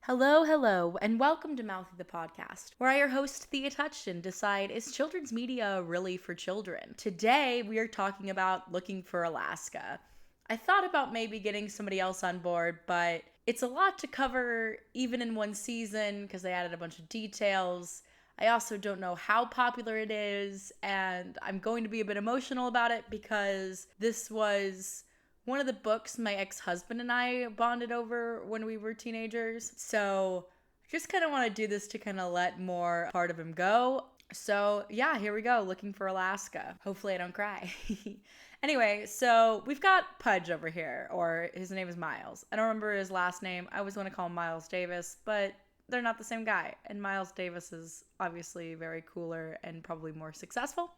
Hello, and welcome to Mouthy the Podcast, where I, your host, TheaTouchton, decide is children's media really for children? Today, we are talking about looking for Alaska. I thought about maybe getting somebody else on board, but it's a lot to cover even in one season because they added a bunch of details. I also don't know how popular it is, and I'm going to be a bit emotional about it because this was one of the books my ex-husband and I bonded over when we were teenagers. So I just kind of want to do this to kind of let more part of him go. So yeah, here we go, looking for Alaska. Hopefully I don't cry. Anyway, so we've got Pudge over here, or his name is Miles. I don't remember his last name. I always want to call him Miles Davis, but they're not the same guy. And Miles Davis is obviously very cooler and probably more successful.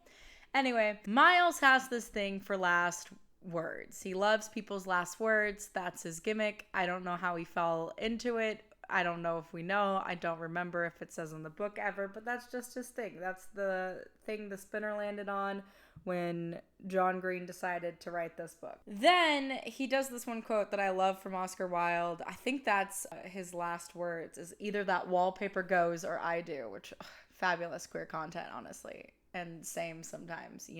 Anyway, Miles has this thing for last words. He loves people's last words. That's his gimmick. I don't know how he fell into it. I don't know if we know. I don't remember if it says in the book ever, but that's just his thing. That's the thing the spinner landed on when John Green decided to write this book. Then he does this one quote that I love from Oscar Wilde. I think that's his last words, is either that wallpaper goes or I do, which fabulous queer content, honestly. And same sometimes,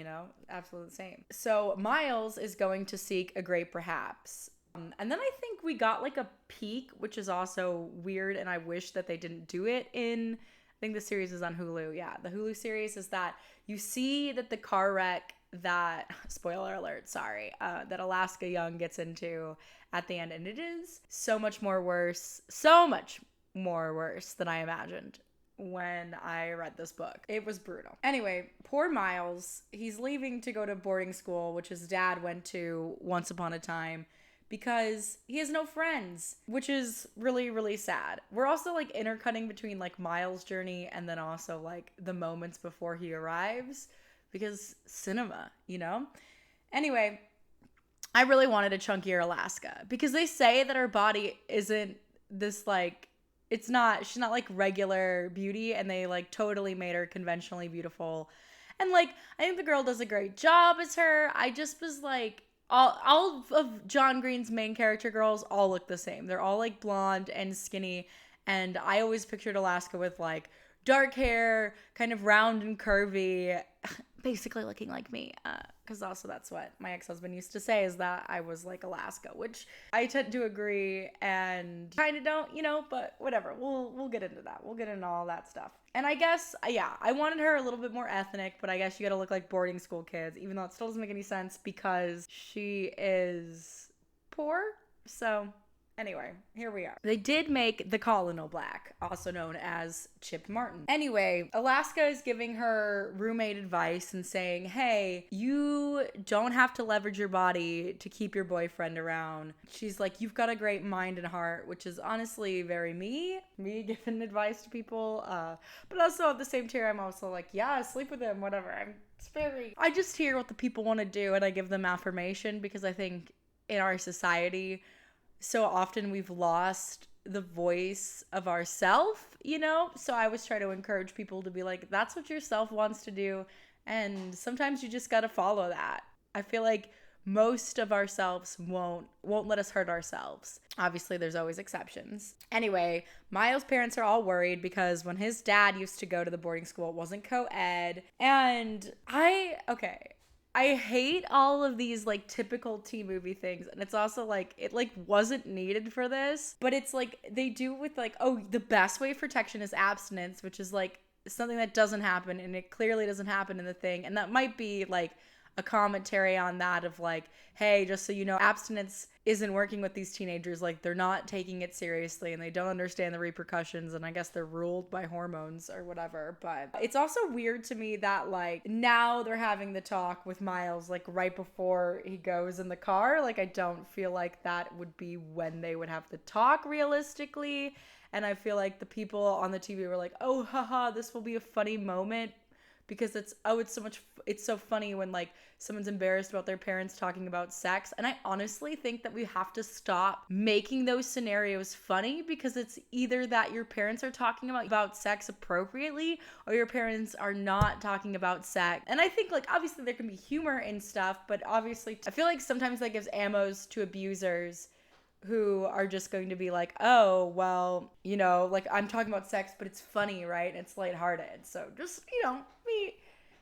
absolutely same. So Miles is going to seek a great perhaps. And then I think we got like a peek, which is also weird. And I wish that they didn't do it I think the series is on Hulu. Yeah, the Hulu series is that you see that the car wreck that, spoiler alert, sorry, that Alaska Young gets into at the end. And it is so much more worse than I imagined when I read this book. It was brutal. Anyway, poor Miles, he's leaving to go to boarding school, which his dad went to once upon a time, because he has no friends, which is really, really sad. We're also like intercutting between like Miles' journey and then also like the moments before he arrives, because cinema, Anyway, I really wanted a chunkier Alaska because they say that her body isn't this like, she's not like regular beauty, and they like totally made her conventionally beautiful. And like, I think the girl does a great job as her. I just was like, all of John Green's main character girls all look the same. They're all like blonde and skinny. And I always pictured Alaska with like dark hair, kind of round and curvy, basically looking like me. Because also that's what my ex-husband used to say, is that I was like Alaska, which I tend to agree and kind of don't, but whatever. We'll get into that. We'll get into all that stuff. And I guess, yeah, I wanted her a little bit more ethnic, but I guess you gotta look like boarding school kids, even though it still doesn't make any sense because she is poor. So anyway, here we are. They did make the Colonel black, also known as Chip Martin. Anyway, Alaska is giving her roommate advice and saying, hey, you don't have to leverage your body to keep your boyfriend around. She's like, you've got a great mind and heart, which is honestly very me giving advice to people. But also at the same time, I'm also like, yeah, sleep with him, whatever. I just hear what the people want to do and I give them affirmation, because I think in our society, so often we've lost the voice of ourself, So I always try to encourage people to be like, that's what your self wants to do. And sometimes you just got to follow that. I feel like most of ourselves won't let us hurt ourselves. Obviously, there's always exceptions. Anyway, Miles' parents are all worried because when his dad used to go to the boarding school, it wasn't co-ed. And I hate all of these like typical teen movie things, and it's also like it like wasn't needed for this, but it's like they do with like, oh, the best way for protection is abstinence, which is like something that doesn't happen, and it clearly doesn't happen in the thing, and that might be like a commentary on that of like, hey, just so you know, abstinence isn't working with these teenagers. Like, they're not taking it seriously and they don't understand the repercussions, and I guess they're ruled by hormones or whatever. But it's also weird to me that like now they're having the talk with Miles like right before he goes in the car. Like, I don't feel like that would be when they would have the talk realistically. And I feel like the people on the TV were like, oh, haha, this will be a funny moment, because it's so funny when like someone's embarrassed about their parents talking about sex. And I honestly think that we have to stop making those scenarios funny, because it's either that your parents are talking about sex appropriately, or your parents are not talking about sex. And I think like obviously there can be humor and stuff, but obviously I feel like sometimes that gives ammos to abusers who are just going to be like, oh, well, you know, like I'm talking about sex, but it's funny, right? And it's lighthearted. So just, you know,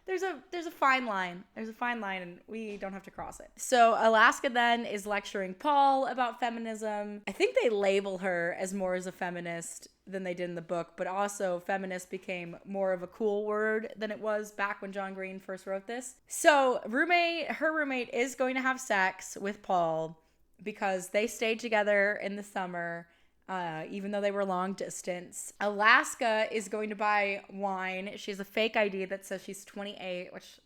there's a fine line. There's a fine line and we don't have to cross it. So Alaska then is lecturing Paul about feminism. I think they label her as more as a feminist than they did in the book, but also feminist became more of a cool word than it was back when John Green first wrote this. So her roommate is going to have sex with Paul because they stayed together in the summer. Even though they were long distance. Alaska is going to buy wine. She has a fake ID that says she's 28, which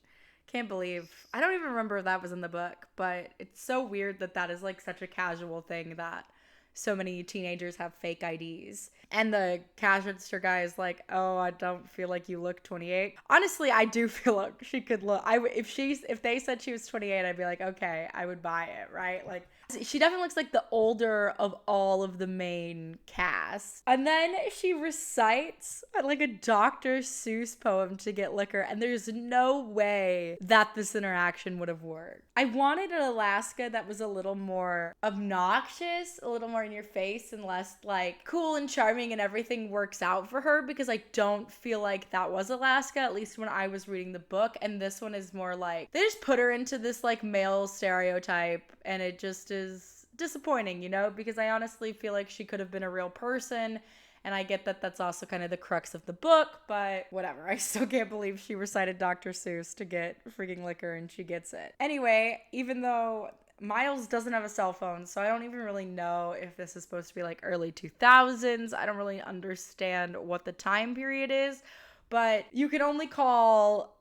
can't believe. I don't even remember if that was in the book, but it's so weird that that is like such a casual thing that so many teenagers have fake IDs. And the cash register guy is like, oh, I don't feel like you look 28. Honestly, I do feel like she could look. If they said she was 28, I'd be like, okay, I would buy it, right? Like, she definitely looks like the older of all of the main cast. And then she recites like a Dr. Seuss poem to get liquor, and there's no way that this interaction would have worked. I wanted an Alaska that was a little more obnoxious, a little more in your face, and less like cool and charming and everything works out for her, because I don't feel like that was Alaska, at least when I was reading the book. And this one is more like they just put her into this like male stereotype, and it just is disappointing, you know, because I honestly feel like she could have been a real person. And I get that that's also kind of the crux of the book, but whatever. I still can't believe she recited Dr. Seuss to get freaking liquor and she gets it. Anyway, even though Miles doesn't have a cell phone, so I don't even really know if this is supposed to be like early 2000s. I don't really understand what the time period is, but you can only call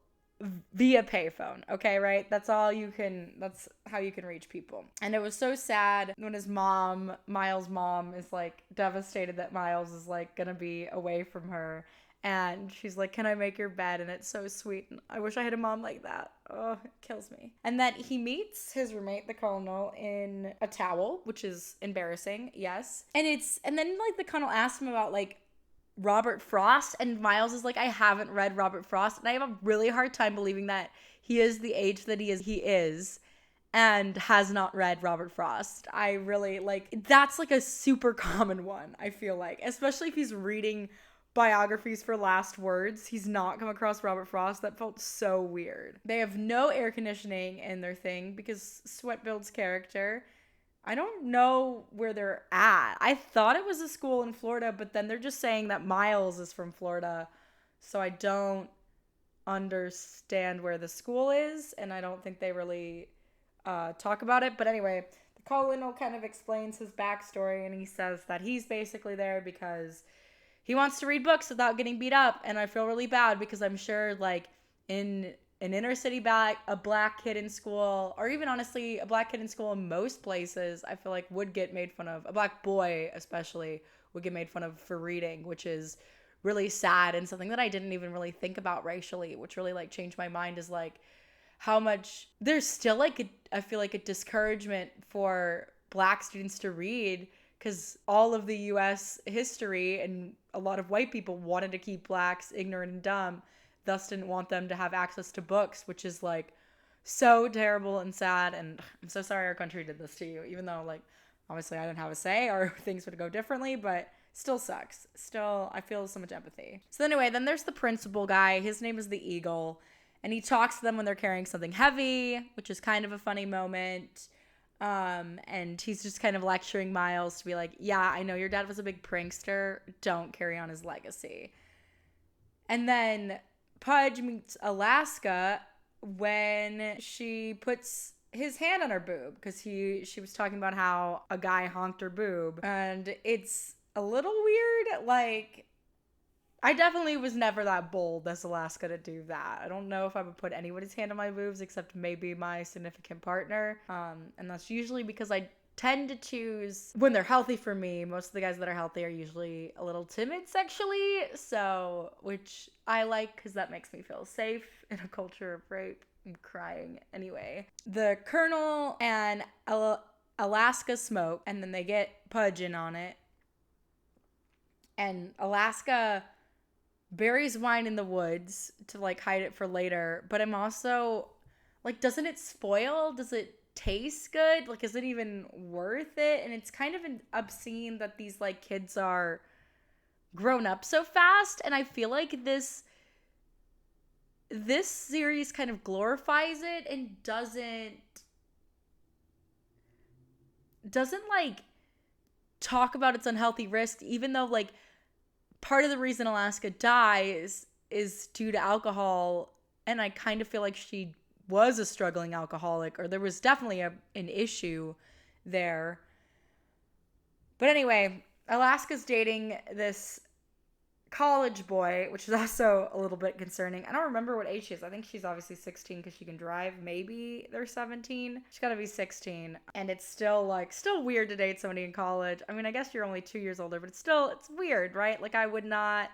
via payphone, okay, right? That's how you can reach people. And it was so sad when Miles' mom is like devastated that Miles is like gonna be away from her, and she's like, can I make your bed? And it's so sweet. And I wish I had a mom like that. Oh, it kills me. And then he meets his roommate, the colonel, in a towel, which is embarrassing, yes. And then like the colonel asks him about like Robert Frost, and Miles is like, I haven't read Robert Frost, and I have a really hard time believing that he is the age that he is and has not read Robert Frost. I really like, that's like a super common one, I feel like, especially if he's reading biographies for last words. He's not come across Robert Frost. That felt so weird. They have no air conditioning in their thing because Sweatbuild's character, I don't know where they're at. I thought it was a school in Florida, but then they're just saying that Miles is from Florida. So I don't understand where the school is, and I don't think they really talk about it. But anyway, the colonel kind of explains his backstory, and he says that he's basically there because he wants to read books without getting beat up. And I feel really bad because I'm sure like in an inner city a black kid in school, or even honestly a black kid in school in most places, I feel like would get made fun of. A black boy especially would get made fun of for reading, which is really sad, and something that I didn't even really think about racially, which really like changed my mind, is like how much there's still like I feel like a discouragement for black students to read, because all of the US history and a lot of white people wanted to keep blacks ignorant and dumb, thus didn't want them to have access to books, which is like so terrible and sad. And I'm so sorry our country did this to you, even though like obviously I didn't have a say or things would go differently, but still sucks. Still, I feel so much empathy. So anyway, then there's the principal guy. His name is the Eagle, and he talks to them when they're carrying something heavy, which is kind of a funny moment. And he's just kind of lecturing Miles to be like, yeah, I know your dad was a big prankster. Don't carry on his legacy. And then Pudge meets Alaska when she puts his hand on her boob, because she was talking about how a guy honked her boob, and it's a little weird. Like, I definitely was never that bold as Alaska to do that. I don't know if I would put anybody's hand on my boobs except maybe my significant partner. And that's usually because I tend to choose when they're healthy for me. Most of the guys that are healthy are usually a little timid sexually, so which I like because that makes me feel safe in a culture of rape and crying. Anyway, the Colonel and Alaska smoke, and then they get Pudge in on it. And Alaska buries wine in the woods to like hide it for later, but I'm also like, doesn't it spoil? Does it taste good? Like, is it even worth it? And it's kind of obscene that these like kids are grown up so fast, and I feel like this series kind of glorifies it and doesn't like talk about its unhealthy risks, even though like part of the reason Alaska dies is due to alcohol, and I kind of feel like she was a struggling alcoholic, or there was definitely an issue there. But anyway, Alaska's dating this college boy, which is also a little bit concerning. I don't remember what age she is. I think she's obviously 16 because she can drive. Maybe they're 17. She's got to be 16. And it's still weird to date somebody in college. I mean, I guess you're only 2 years older, but it's weird, right? Like, I would not,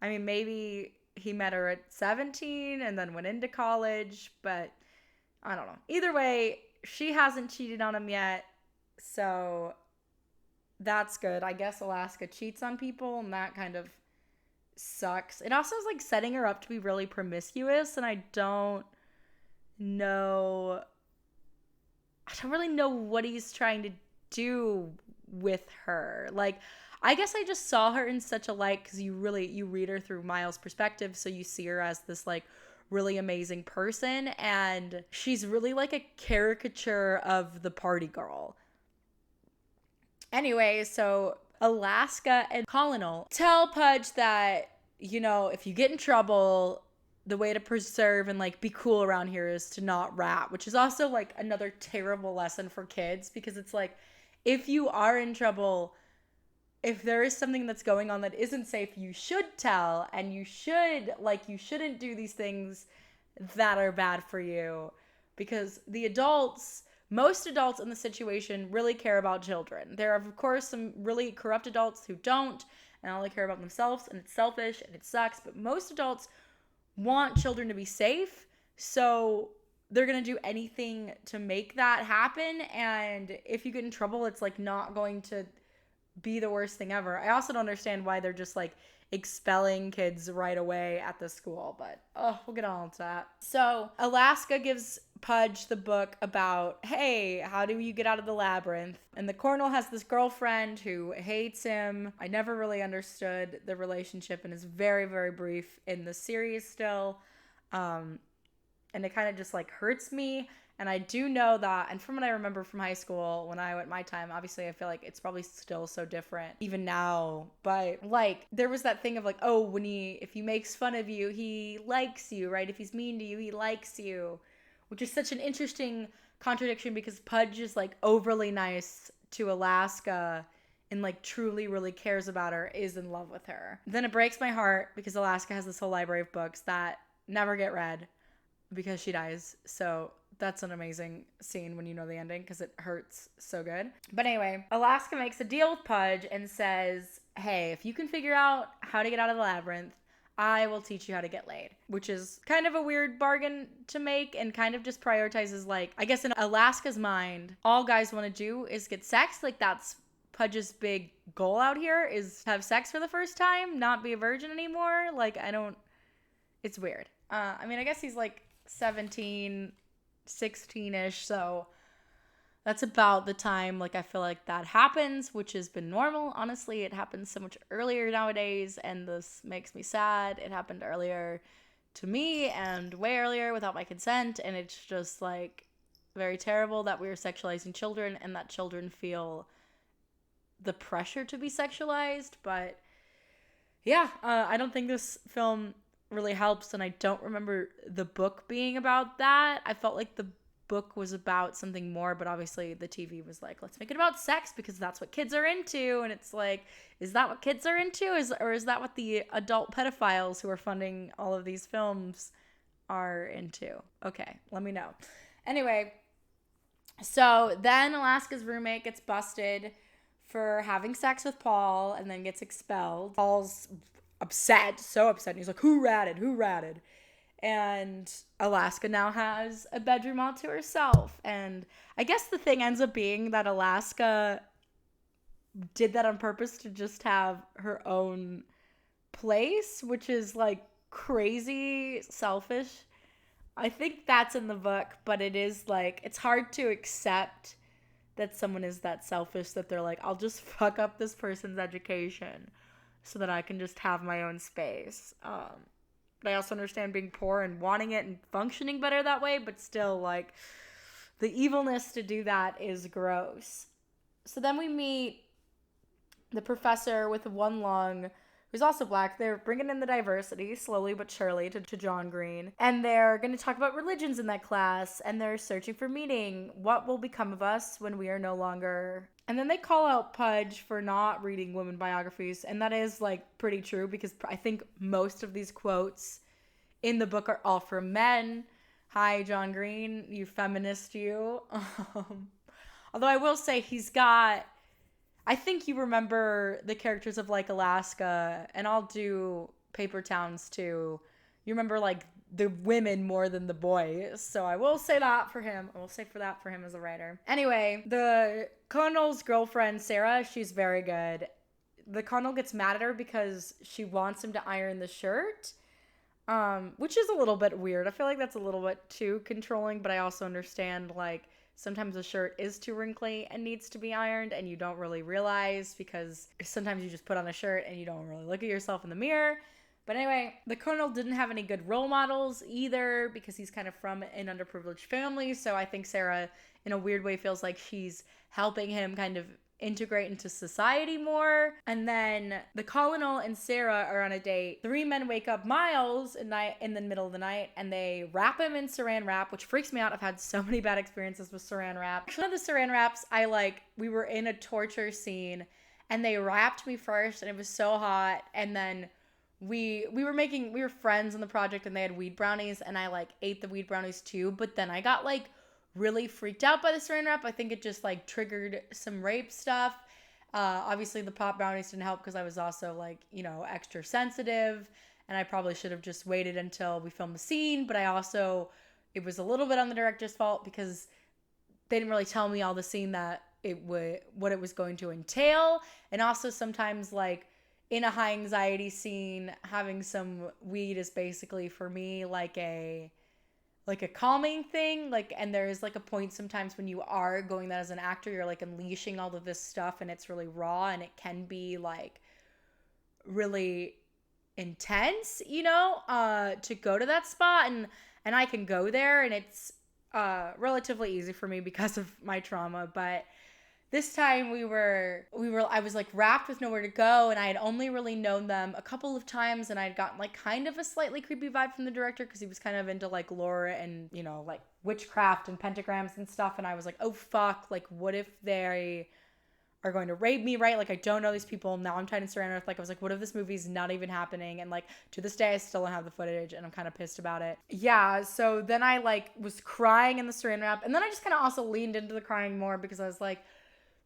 I mean, maybe he met her at 17 and then went into college, but I don't know. Either way, she hasn't cheated on him yet. So that's good. I guess Alaska cheats on people, and that kind of sucks. It also is like setting her up to be really promiscuous, and I don't really know what he's trying to do with her. Like, I guess I just saw her in such a light because you read her through Miles' perspective, so you see her as this like really amazing person, and she's really like a caricature of the party girl. Anyway, so Alaska and Colonel tell Pudge that, if you get in trouble, the way to preserve and like be cool around here is to not rat, which is also like another terrible lesson for kids, because it's like, if you are in trouble, if there is something that's going on that isn't safe, you should tell, and you shouldn't do these things that are bad for you, because most adults in the situation really care about children. There are, of course, some really corrupt adults who don't, and all they care about themselves, and it's selfish, and it sucks, but most adults want children to be safe, so they're going to do anything to make that happen, and if you get in trouble, it's, like, not going to be the worst thing ever. I also don't understand why they're just, like, expelling kids right away at the school, but we'll get on to that. So Alaska gives Pudge the book about, hey, how do you get out of the labyrinth? And the Colonel has this girlfriend who hates him. I never really understood the relationship, and is very, very brief in the series still. And it kind of just like hurts me. And I do know that, and from what I remember from high school, when I went my time, obviously I feel like it's probably still so different even now. But like, there was that thing of like, oh, if he makes fun of you, he likes you, right? If he's mean to you, he likes you, which is such an interesting contradiction, because Pudge is like overly nice to Alaska and like truly really cares about her, is in love with her. Then it breaks my heart because Alaska has this whole library of books that never get read because she dies. So that's an amazing scene when you know the ending, because it hurts so good. But anyway, Alaska makes a deal with Pudge and says, hey, if you can figure out how to get out of the labyrinth, I will teach you how to get laid. Which is kind of a weird bargain to make, and kind of just prioritizes, like, I guess in Alaska's mind, all guys want to do is get sex. Like, that's Pudge's big goal out here, is have sex for the first time, not be a virgin anymore. Like, it's weird. I mean, I guess he's like 17, 16-ish, so that's about the time like I feel like that happens, which has been normal. Honestly, it happens so much earlier nowadays, and this makes me sad. It happened earlier to me, and way earlier without my consent, and it's just like very terrible that we're sexualizing children, and that children feel the pressure to be sexualized. But yeah, I don't think this film really helps, and I don't remember the book being about that. I felt like the book was about something more, but obviously the TV was like, let's make it about sex because that's what kids are into. And it's like, is that what kids are into? Or is that what the adult pedophiles who are funding all of these films are into? Okay, let me know. Anyway, so then Alaska's roommate gets busted for having sex with Paul and then gets expelled. Paul's so upset. And he's like, who ratted? And Alaska now has a bedroom all to herself. And I guess the thing ends up being that Alaska did that on purpose to just have her own place, which is like crazy selfish. I think that's in the book, but it is like, it's hard to accept that someone is that selfish that they're like, I'll just fuck up this person's education so that I can just have my own space. But I also understand being poor and wanting it and functioning better that way, but still, like, the evilness to do that is gross. So then we meet the professor with one lung, who's also black. They're bringing in the diversity slowly but surely to John Green. And they're going to talk about religions in that class. And they're searching for meaning. What will become of us when we are no longer... And then they call out Pudge for not reading women biographies. And that is, like, pretty true, because I think most of these quotes in the book are all from men. Hi, John Green, you feminist, you. Although I will say he's got... I think you remember the characters of, like, Alaska, and I'll do Paper Towns too. You remember, like, the women more than the boys. So I will say that for him. I will say for that for him as a writer. Anyway, the Colonel's girlfriend, Sarah, she's very good. The Colonel gets mad at her because she wants him to iron the shirt, which is a little bit weird. I feel like that's a little bit too controlling, but I also understand, like, sometimes a shirt is too wrinkly and needs to be ironed, and you don't really realize because sometimes you just put on a shirt and you don't really look at yourself in the mirror. But anyway, the Colonel didn't have any good role models either because he's kind of from an underprivileged family. So I think Sarah, in a weird way, feels like she's helping him kind of integrate into society more. And then the Colonel and Sarah are on a date. Three men wake up Miles in the middle of the night, and they wrap him in saran wrap, which freaks me out. I've had so many bad experiences with saran wrap. One of the saran wraps, we were in a torture scene, and they wrapped me first, and it was so hot. And then we were friends on the project, and they had weed brownies, and I, like, ate the weed brownies too. But then I got, like, really freaked out by the saran wrap. I think it just, like, triggered some rape stuff. Obviously the pop brownies didn't help because I was also, like, you know, extra sensitive, and I probably should have just waited until we filmed the scene. But it was a little bit on the director's fault because they didn't really tell me all the scene that what it was going to entail. And also sometimes, like, in a high anxiety scene, having some weed is basically for me like a calming thing, like, and there's, like, a point sometimes when you are going that as an actor, you're, like, unleashing all of this stuff, and it's really raw, and it can be, like, really intense, you know, to go to that spot, and I can go there, and it's relatively easy for me because of my trauma. But this time I was, like, wrapped with nowhere to go, and I had only really known them a couple of times, and I had gotten, like, kind of a slightly creepy vibe from the director because he was kind of into, like, lore and, you know, like, witchcraft and pentagrams and stuff. And I was like, oh fuck, like, what if they are going to rape me, right? Like, I don't know these people. Now I'm tied in saran wrap. Like, I was like, what if this movie's not even happening? And, like, to this day I still don't have the footage, and I'm kind of pissed about it. Yeah, so then I, like, was crying in the saran wrap, and then I just kind of also leaned into the crying more because I was like,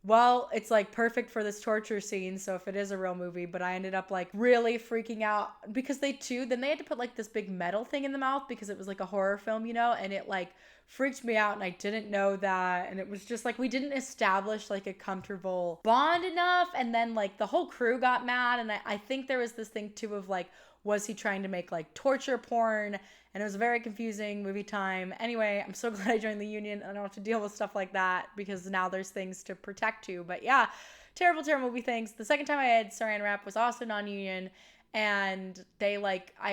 well, it's, like, perfect for this torture scene, so if it is a real movie. But I ended up, like, really freaking out because then they had to put, like, this big metal thing in the mouth because it was, like, a horror film, you know, and it, like, freaked me out, and I didn't know that, and it was just, like, we didn't establish, like, a comfortable bond enough. And then, like, the whole crew got mad, and I think there was this thing too of, like, was he trying to make, like, torture porn? And it was a very confusing movie time. Anyway, I'm so glad I joined the union and I don't have to deal with stuff like that because now there's things to protect you. But yeah, terrible movie things. The second time I had saran wrap was also non-union, and it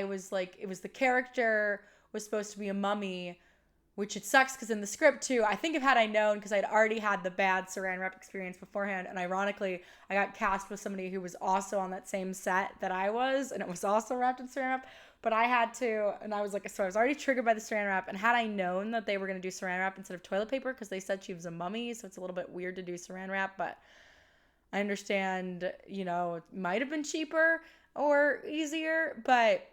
was the character was supposed to be a mummy, which it sucks because in the script too, I think if had I known, because I'd already had the bad saran wrap experience beforehand, and ironically, I got cast with somebody who was also on that same set that I was, and it was also wrapped in saran wrap. But I had to, and I was like, so I was already triggered by the saran wrap, and had I known that they were going to do saran wrap instead of toilet paper, because they said she was a mummy, so it's a little bit weird to do saran wrap, but I understand, you know, it might have been cheaper or easier, but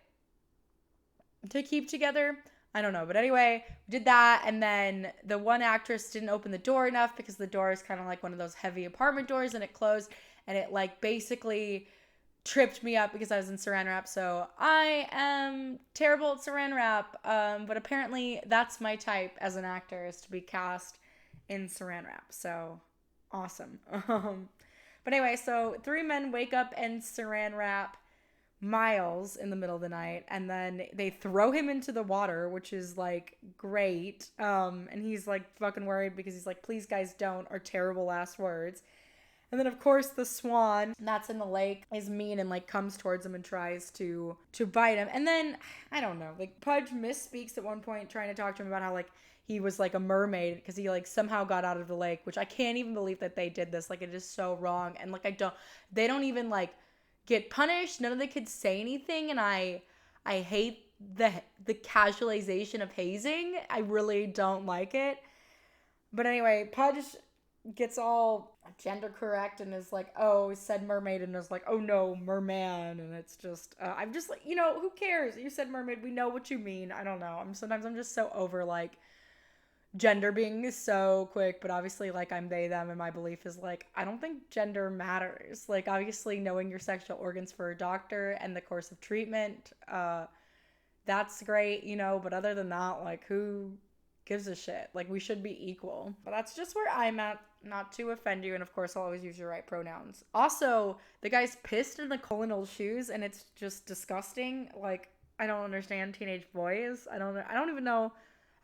to keep together, I don't know. But anyway, we did that, and then the one actress didn't open the door enough because the door is kind of like one of those heavy apartment doors, and it closed, and it, like, basically tripped me up because I was in saran wrap. So I am terrible at saran wrap, but apparently that's my type as an actor, is to be cast in saran wrap. So awesome. But anyway, so three men wake up in saran wrap. Miles in the middle of the night, and then they throw him into the water, which is like great. And he's like fucking worried because he's like, please guys don't, are terrible last words. And then of course the swan that's in the lake is mean and like comes towards him and tries to bite him. And then I don't know, like Pudge misspeaks at one point trying to talk to him about how like he was like a mermaid because he like somehow got out of the lake, which I can't even believe that they did this. Like it is so wrong. And like they don't even like get punished. None of the kids say anything, and I hate the casualization of hazing. I really don't like it. But anyway, Pudge gets all gender correct and is like, oh, said mermaid, and is like, oh no, merman. And it's just I'm just like, who cares? You said mermaid, we know what you mean. I don't know. Sometimes I'm just so over like gender being so quick, but obviously like I'm they them, and my belief is like I don't think gender matters. Like obviously knowing your sexual organs for a doctor and the course of treatment, that's great, but other than that, like who gives a shit? Like we should be equal. But that's just where I'm at, not to offend you, and of course I'll always use your right pronouns. Also, the guy's pissed in the colonel's shoes, and it's just disgusting. Like I don't understand teenage boys. I don't even know.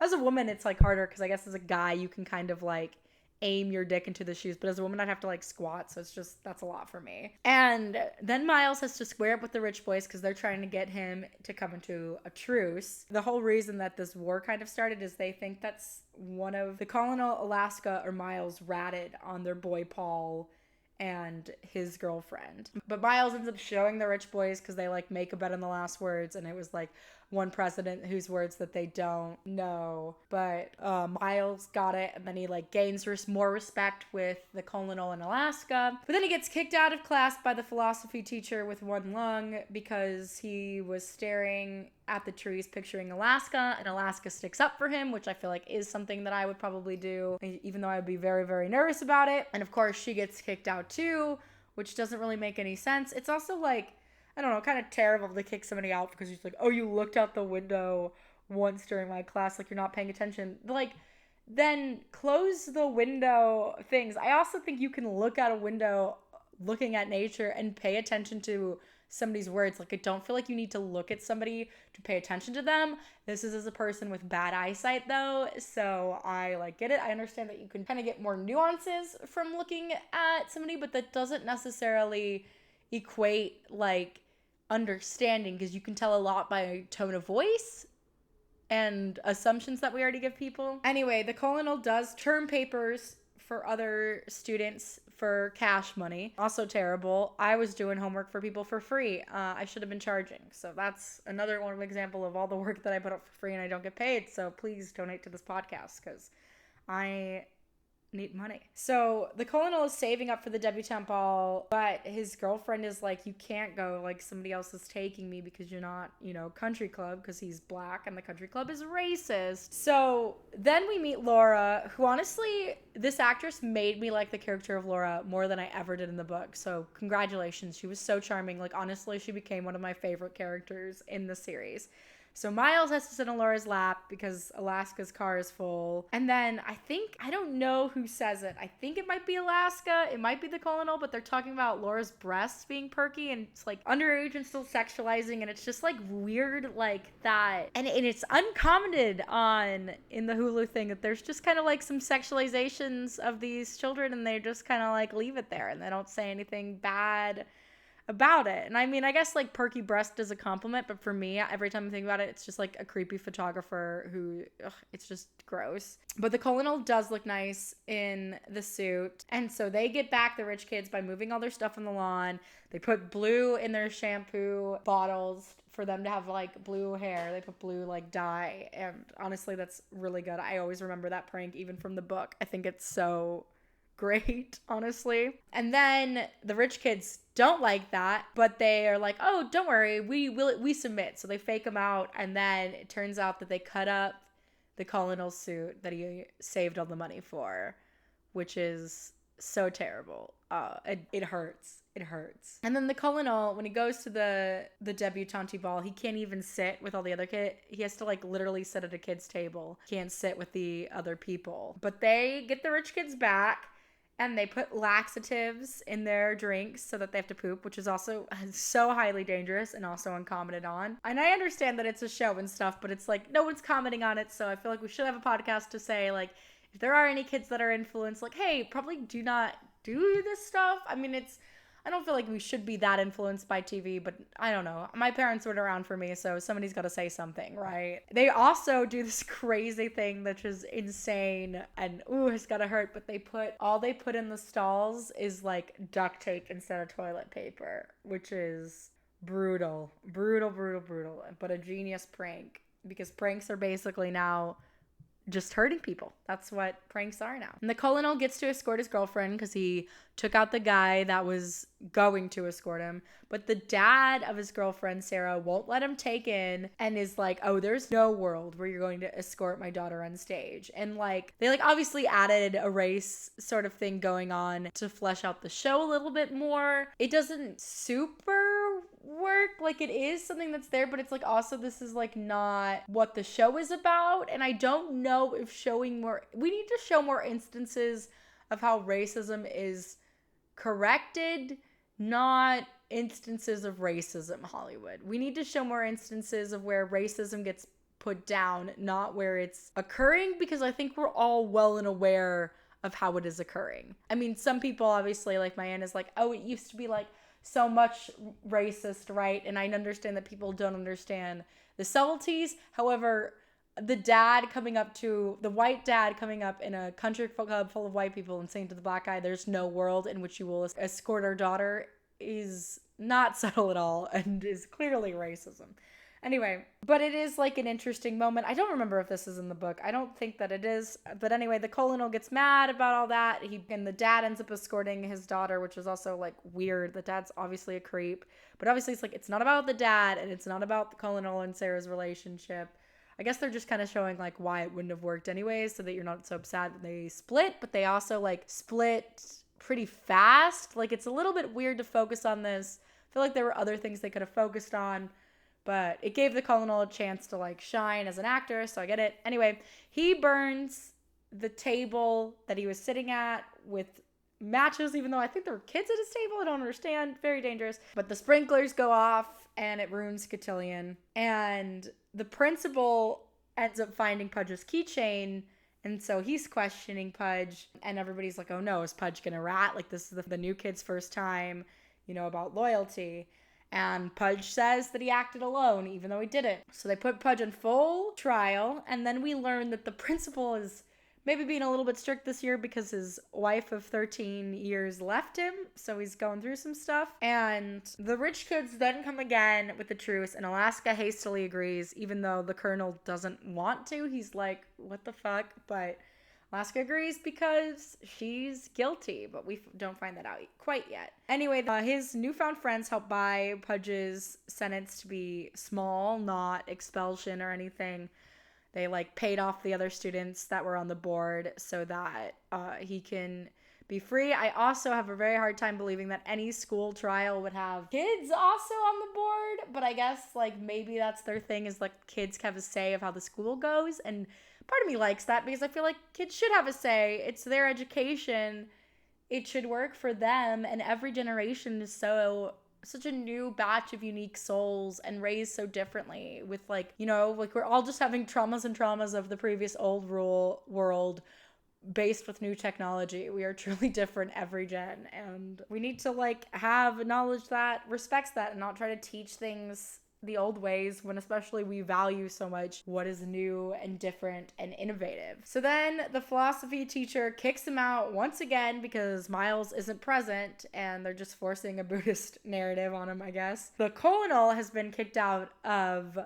As a woman, it's like harder because I guess as a guy you can kind of like aim your dick into the shoes, but as a woman I'd have to like squat, so it's just that's a lot for me. And then Miles has to square up with the rich boys because they're trying to get him to come into a truce. The whole reason that this war kind of started is they think that's one of the Colonel, Alaska, or Miles ratted on their boy Paul and his girlfriend. But Miles ends up showing the rich boys because they like make a bet on the last words, and it was like one president whose words that they don't know. But Miles got it, and then he like gains more respect with the colonel in Alaska. But then he gets kicked out of class by the philosophy teacher with one lung because he was staring at the trees picturing Alaska, and Alaska sticks up for him, which I feel like is something that I would probably do, even though I would be very, very nervous about it. And of course she gets kicked out too, which doesn't really make any sense. It's also like, I don't know, kind of terrible to kick somebody out because he's like, oh, you looked out the window once during my class, like you're not paying attention. Like, then close the window things. I also think you can look out a window looking at nature and pay attention to somebody's words. Like I don't feel like you need to look at somebody to pay attention to them. This is as a person with bad eyesight though, so I like get it. I understand that you can kind of get more nuances from looking at somebody, but that doesn't necessarily equate like understanding, because you can tell a lot by tone of voice and assumptions that we already give people. Anyway, the colonel does term papers for other students for cash money. Also terrible. I was doing homework for people for free. I should have been charging. So that's another one example of all the work that I put up for free and I don't get paid. So please donate to this podcast because I need money. So the colonel is saving up for the debutante ball, but his girlfriend is like, you can't go, like somebody else is taking me because you're not, country club, because he's black and the country club is racist. So then we meet Laura, who honestly, this actress made me like the character of Laura more than I ever did in the book. So congratulations. She was so charming. Like honestly, she became one of my favorite characters in the series. So Miles has to sit on Laura's lap because Alaska's car is full. And then I don't know who says it. I think it might be Alaska. It might be the colonel, but they're talking about Laura's breasts being perky and it's like underage and still sexualizing. And it's just like weird like that. And it's uncommented on in the Hulu thing that there's just kind of like some sexualizations of these children and they just kind of like leave it there and they don't say anything bad about it. And I mean, I guess like perky breast is a compliment, but for me, every time I think about it, it's just like a creepy photographer who, it's just gross. But the colonel does look nice in the suit. And so they get back the rich kids by moving all their stuff on the lawn. They put blue in their shampoo bottles for them to have like blue hair. They put blue like dye. And honestly, that's really good. I always remember that prank even from the book. I think it's so great, honestly. And then the rich kids don't like that, but they are like, oh, don't worry, we submit. So they fake them out, and then it turns out that they cut up the colonel's suit that he saved all the money for, which is so terrible. It hurts. It hurts. And then the colonel, when he goes to the debutante ball, he can't even sit with all the other kids. He has to like literally sit at a kid's table. Can't sit with the other people. But they get the rich kids back. And they put laxatives in their drinks so that they have to poop, which is also so highly dangerous and also uncommented on. And I understand that it's a show and stuff, but it's like no one's commenting on it. So I feel like we should have a podcast to say, like, if there are any kids that are influenced, like, hey, probably do not do this stuff. I mean, I don't feel like we should be that influenced by TV, but I don't know. My parents weren't around for me, so somebody's got to say something, right? They also do this crazy thing that's just insane, and ooh, it's gotta hurt, but they put in the stalls is like duct tape instead of toilet paper, which is brutal, brutal, brutal, brutal, but a genius prank, because pranks are basically now just hurting people. That's what pranks are now. And the colonel gets to escort his girlfriend because he took out the guy that was going to escort him. But the dad of his girlfriend, Sarah, won't let him take in and is like, oh, there's no world where you're going to escort my daughter on stage. And like, they like obviously added a race sort of thing going on to flesh out the show a little bit more. It doesn't super work. Like, it is something that's there, but it's like also this is like not what the show is about. And I don't know if we need to show more instances of how racism is corrected, not instances of racism, Hollywood. We need to show more instances of where racism gets put down, not where it's occurring, because I think we're all well and aware of how it is occurring. I mean, some people obviously, like my aunt is like, oh, it used to be like so much racist, right? And I understand that people don't understand the subtleties. However, the white dad coming up in a country club full of white people and saying to the black guy, there's no world in which you will escort our daughter, is not subtle at all and is clearly racism. Anyway, but it is like an interesting moment. I don't remember if this is in the book. I don't think that it is. But anyway, the colonel gets mad about all that. And the dad ends up escorting his daughter, which is also like weird. The dad's obviously a creep. But obviously it's like, it's not about the dad and it's not about the colonel and Sarah's relationship. I guess they're just kind of showing like why it wouldn't have worked anyways, so that you're not so sad that they split. But they also like split pretty fast. Like, it's a little bit weird to focus on this. I feel like there were other things they could have focused on, but it gave the colonel a chance to like shine as an actor, so I get it. Anyway, he burns the table that he was sitting at with matches, even though I think there were kids at his table. I don't understand. Very dangerous. But the sprinklers go off and it ruins Cotillion. And the principal ends up finding Pudge's keychain. And so he's questioning Pudge, and everybody's like, oh no, is Pudge gonna rat? Like, this is the new kid's first time, about loyalty. And Pudge says that he acted alone, even though he didn't. So they put Pudge on full trial, and then we learn that the principal is maybe being a little bit strict this year because his wife of 13 years left him, so he's going through some stuff. And the rich kids then come again with the truce, and Alaska hastily agrees, even though the colonel doesn't want to. He's like, what the fuck? But Alaska agrees because she's guilty, but we don't find that out quite yet. Anyway, his newfound friends help buy Pudge's sentence to be small, not expulsion or anything. They like paid off the other students that were on the board so that he can be free. I also have a very hard time believing that any school trial would have kids also on the board, but I guess like maybe that's their thing, is like kids have a say of how the school goes, and part of me likes that because I feel like kids should have a say. It's their education. It should work for them, and every generation is such a new batch of unique souls and raised so differently with like we're all just having traumas of the previous old world based with new technology. We are truly different every gen, and we need to like have knowledge that respects that and not try to teach things the old ways when especially we value so much what is new and different and innovative. So then the philosophy teacher kicks him out once again because Miles isn't present, and they're just forcing a Buddhist narrative on him, I guess. The colonel has been kicked out of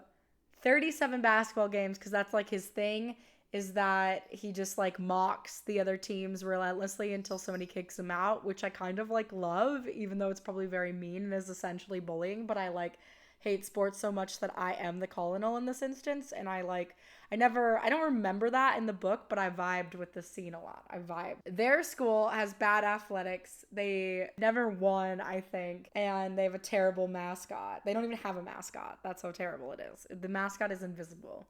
37 basketball games because that's like his thing, is that he just like mocks the other teams relentlessly until somebody kicks him out, which I kind of like love, even though it's probably very mean and is essentially bullying. But I like hate sports so much that I am the colonel in this instance, and I don't remember that in the book, but I vibed with the scene a lot. I vibed. Their school has bad athletics. They never won, I think, and they have a terrible mascot. They don't even have a mascot. That's how terrible it is. The mascot is invisible,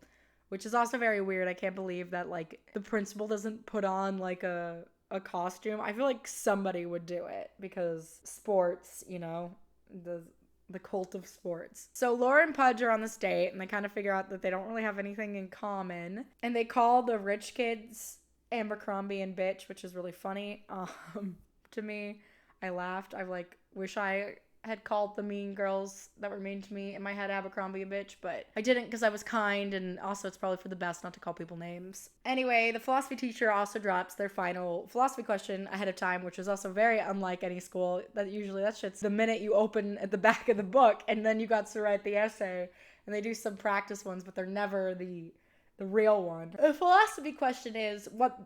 which is also very weird. I can't believe that like the principal doesn't put on like a a costume, I feel like somebody would do it because sports, the cult of sports. So Laura and Pudge are on this date and they kind of figure out that they don't really have anything in common. And they call the rich kids Abercrombie and bitch, which is really funny. To me, I laughed. I wish I had called the mean girls that were mean to me in my head Abercrombie and bitch, but I didn't because I was kind, and also it's probably for the best not to call people names. Anyway, the philosophy teacher also drops their final philosophy question ahead of time, which is also very unlike any school. That shit's the minute you open at the back of the book, and then you got to write the essay, and they do some practice ones, but they're never the real one. The philosophy question is, what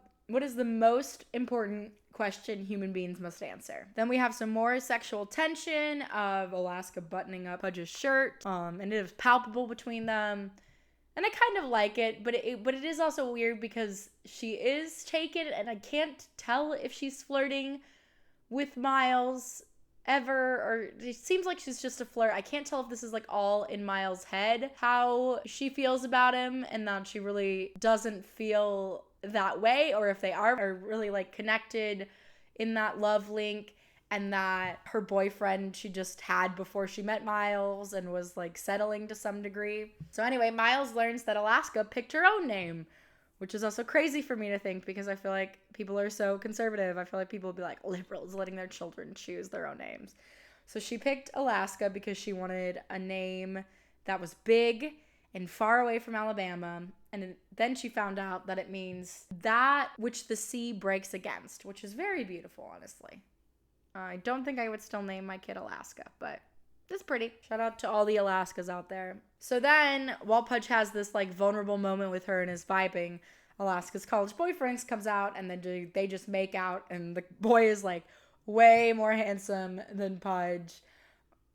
is the most important question human beings must answer? Then we have some more sexual tension of Alaska buttoning up Pudge's shirt, and it is palpable between them. And I kind of like it, but it is also weird because she is taken, and I can't tell if she's flirting with Miles ever, or it seems like she's just a flirt. I can't tell if this is like all in Miles' head, how she feels about him, and that she really doesn't feel that way, or if they are really like connected in that love link, and that her boyfriend she just had before she met Miles and was like settling to some degree. So anyway, Miles learns that Alaska picked her own name, which is also crazy for me to think because I feel like people are so conservative. I feel like people would be like liberals letting their children choose their own names. So she picked Alaska because she wanted a name that was big and far away from Alabama. And then she found out that it means that which the sea breaks against, which is very beautiful, honestly. I don't think I would still name my kid Alaska, but it's pretty. Shout out to all the Alaskas out there. So then, while Pudge has this like vulnerable moment with her and is vibing, Alaska's college boyfriend comes out, and then they just make out, and the boy is like way more handsome than Pudge.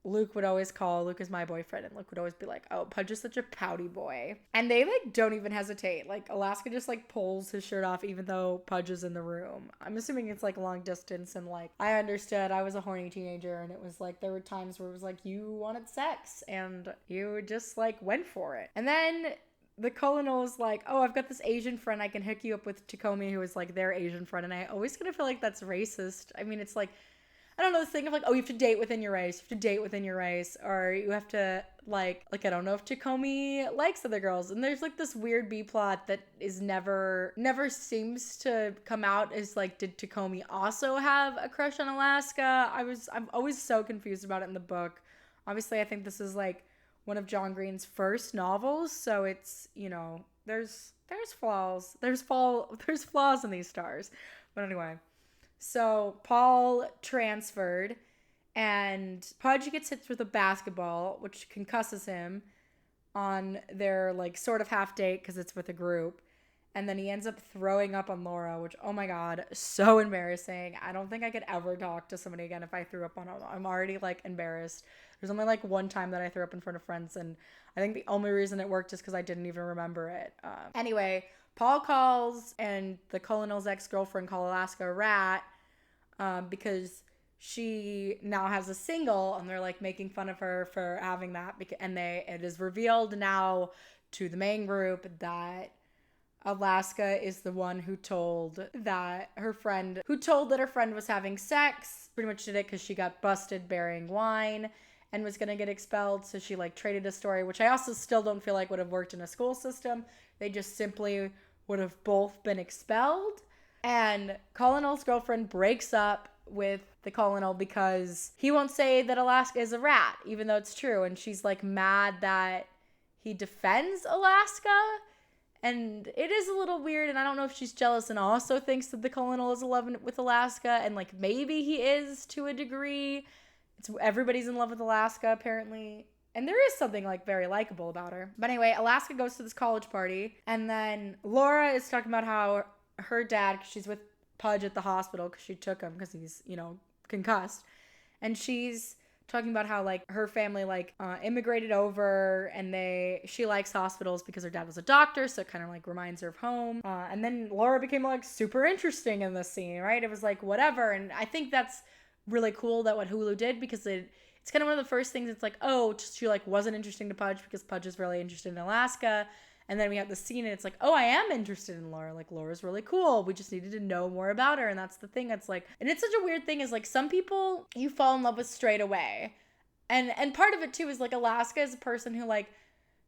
Luke is my boyfriend, and Luke would always be like, oh, Pudge is such a pouty boy. And they like don't even hesitate. Like Alaska just like pulls his shirt off even though Pudge is in the room. I'm assuming it's like long distance, and like I understood I was a horny teenager, and it was like there were times where it was like you wanted sex and you just like went for it. And then the colonel is like, oh, I've got this Asian friend I can hook you up with, Takomi, who is like their Asian friend. And I always kind of feel like that's racist. I mean, it's like, I don't know, this thing of like, oh, you have to date within your race. Or you have to like I don't know if Takomi likes other girls. And there's like this weird B plot that is never seems to come out as like, did Takomi also have a crush on Alaska? I'm always so confused about it in the book. Obviously, I think this is like one of John Green's first novels, so it's, there's flaws. There's flaws in these stars. But anyway, so Paul transferred, and Pudge gets hit with a basketball, which concusses him on their like sort of half date because it's with a group. And then he ends up throwing up on Laura, which, oh my God, so embarrassing. I don't think I could ever talk to somebody again if I threw up on them. I'm already like embarrassed. There's only like one time that I threw up in front of friends, and I think the only reason it worked is because I didn't even remember it. Anyway, Paul calls, and the colonel's ex-girlfriend called Alaska a rat because she now has a single, and they're like making fun of her for having that. And it is revealed now to the main group that Alaska is the one who told that her friend was having sex. Pretty much did it because she got busted burying wine and was going to get expelled. So she like traded a story, which I also still don't feel like would have worked in a school system. They just simply would have both been expelled. And Colonel's girlfriend breaks up with the colonel because he won't say that Alaska is a rat, even though it's true. And she's like mad that he defends Alaska. And it is a little weird, and I don't know if she's jealous and also thinks that the colonel is in love with Alaska, and like maybe he is to a degree. Everybody's in love with Alaska apparently, and there is something like very likable about her. But anyway, Alaska goes to this college party, and then Laura is talking about how her dad, because she's with Pudge at the hospital because she took him because he's concussed, and she's talking about how like her family like immigrated over, and she likes hospitals because her dad was a doctor, so it kind of like reminds her of home. And then Laura became like super interesting in this scene, right? It was like whatever, and I think that's really cool that what Hulu did, because it's kind of one of the first things. It's like, oh, she like wasn't interesting to Pudge because Pudge is really interested in Alaska, And then we have the scene and it's like, oh, I am interested in Laura. Like, Laura's really cool. We just needed to know more about her. And that's the thing. It's like, and it's such a weird thing is like some people you fall in love with straight away. And part of it too is like Alaska is a person who like,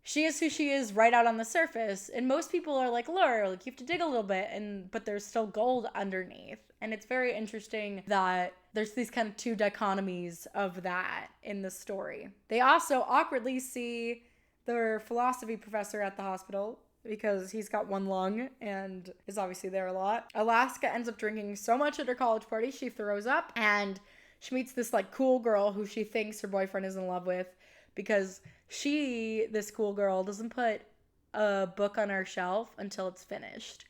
she is who she is right out on the surface. And most people are like, Laura, like you have to dig a little bit, but there's still gold underneath. And it's very interesting that there's these kind of two dichotomies of that in the story. They also awkwardly see their philosophy professor at the hospital because he's got one lung and is obviously there a lot. Alaska ends up drinking so much at her college party, she throws up, and she meets this like cool girl who she thinks her boyfriend is in love with because this cool girl, doesn't put a book on her shelf until it's finished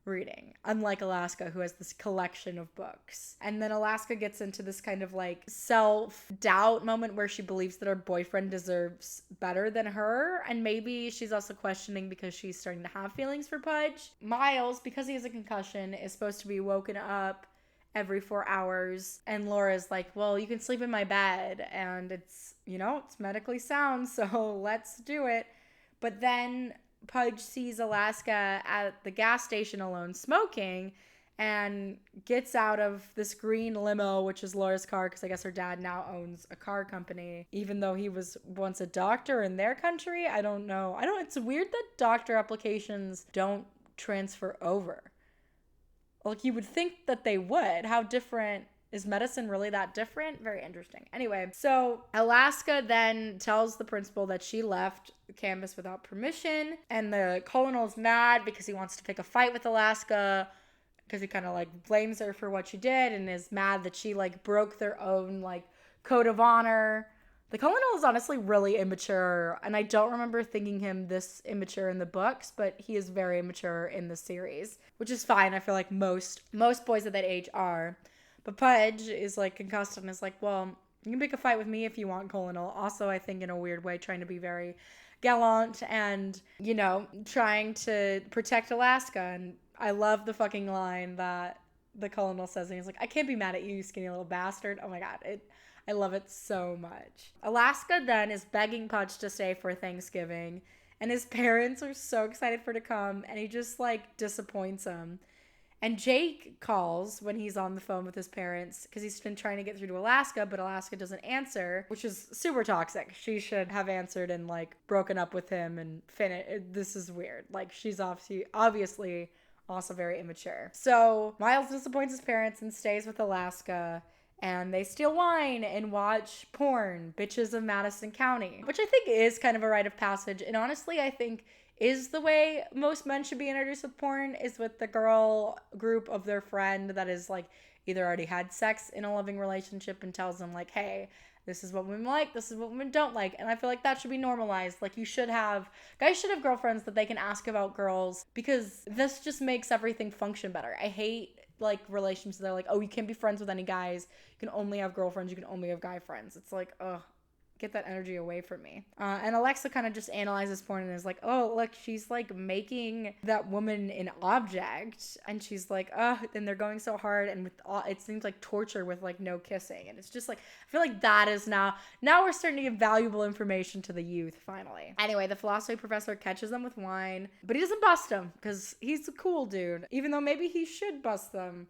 reading, unlike Alaska, who has this collection of books. And then Alaska gets into this kind of like self-doubt moment where she believes that her boyfriend deserves better than her, and maybe she's also questioning because she's starting to have feelings for Pudge. Miles, because he has a concussion, is supposed to be woken up every 4 hours, and Laura's like, well, you can sleep in my bed, and it's medically sound, so let's do it. But then Pudge sees Alaska at the gas station alone smoking and gets out of this green limo, which is Laura's car, because I guess her dad now owns a car company, even though he was once a doctor in their country. I don't know. It's weird that doctor applications don't transfer over. Like, you would think that they would. How different is medicine? Really that different? Very interesting. Anyway, so Alaska then tells the principal that she left the campus without permission, and the colonel's mad because he wants to pick a fight with Alaska because he kind of like blames her for what she did and is mad that she like broke their own like code of honor. The colonel is honestly really immature, and I don't remember thinking him this immature in the books, but he is very immature in the series, which is fine. I feel like most boys at that age are. But Pudge is like concussed and is like, well, you can pick a fight with me if you want, Colonel. Also, I think in a weird way, trying to be very gallant and, trying to protect Alaska. And I love the fucking line that the Colonel says, and he's like, I can't be mad at you, you skinny little bastard. Oh my God, I love it so much. Alaska then is begging Pudge to stay for Thanksgiving, and his parents are so excited for her to come, and he just like disappoints them. And Jake calls when he's on the phone with his parents because he's been trying to get through to Alaska, but Alaska doesn't answer, which is super toxic. She should have answered and like broken up with him and finished. This is weird. Like, she's obviously also very immature. So Miles disappoints his parents and stays with Alaska, and they steal wine and watch porn, Bitches of Madison County, which I think is kind of a rite of passage. And honestly, I think is the way most men should be introduced with porn, is with the girl group of their friend that is like either already had sex in a loving relationship and tells them like, hey, this is what women like, this is what women don't like. And I feel like that should be normalized. Like, guys should have girlfriends that they can ask about girls, because this just makes everything function better. I hate like relationships that are like, oh, you can't be friends with any guys, you can only have girlfriends, you can only have guy friends. It's like, ugh, get that energy away from me. And Alexa kind of just analyzes porn and is like, oh, look, she's like making that woman an object, and she's like, oh, and they're going so hard, and with it seems like torture with like no kissing, and it's just like, I feel like that is now we're starting to give valuable information to the youth finally. Anyway, the philosophy professor catches them with wine, but he doesn't bust them because he's a cool dude, even though maybe he should bust them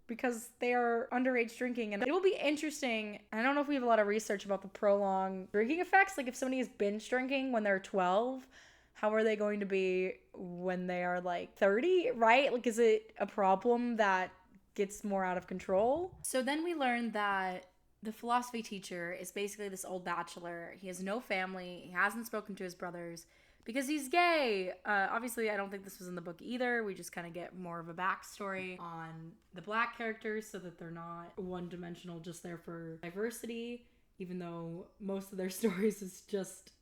because they are underage drinking. And it will be interesting. I don't know if we have a lot of research about the prolonged drinking effects. Like, if somebody is binge drinking when they're 12, how are they going to be when they are like 30, right? Like, is it a problem that gets more out of control? So then we learn that the philosophy teacher is basically this old bachelor. He has no family. He hasn't spoken to his brothers because he's gay. Obviously, I don't think this was in the book either. We just kind of get more of a backstory on the black characters so that they're not one-dimensional, just there for diversity, even though most of their stories is just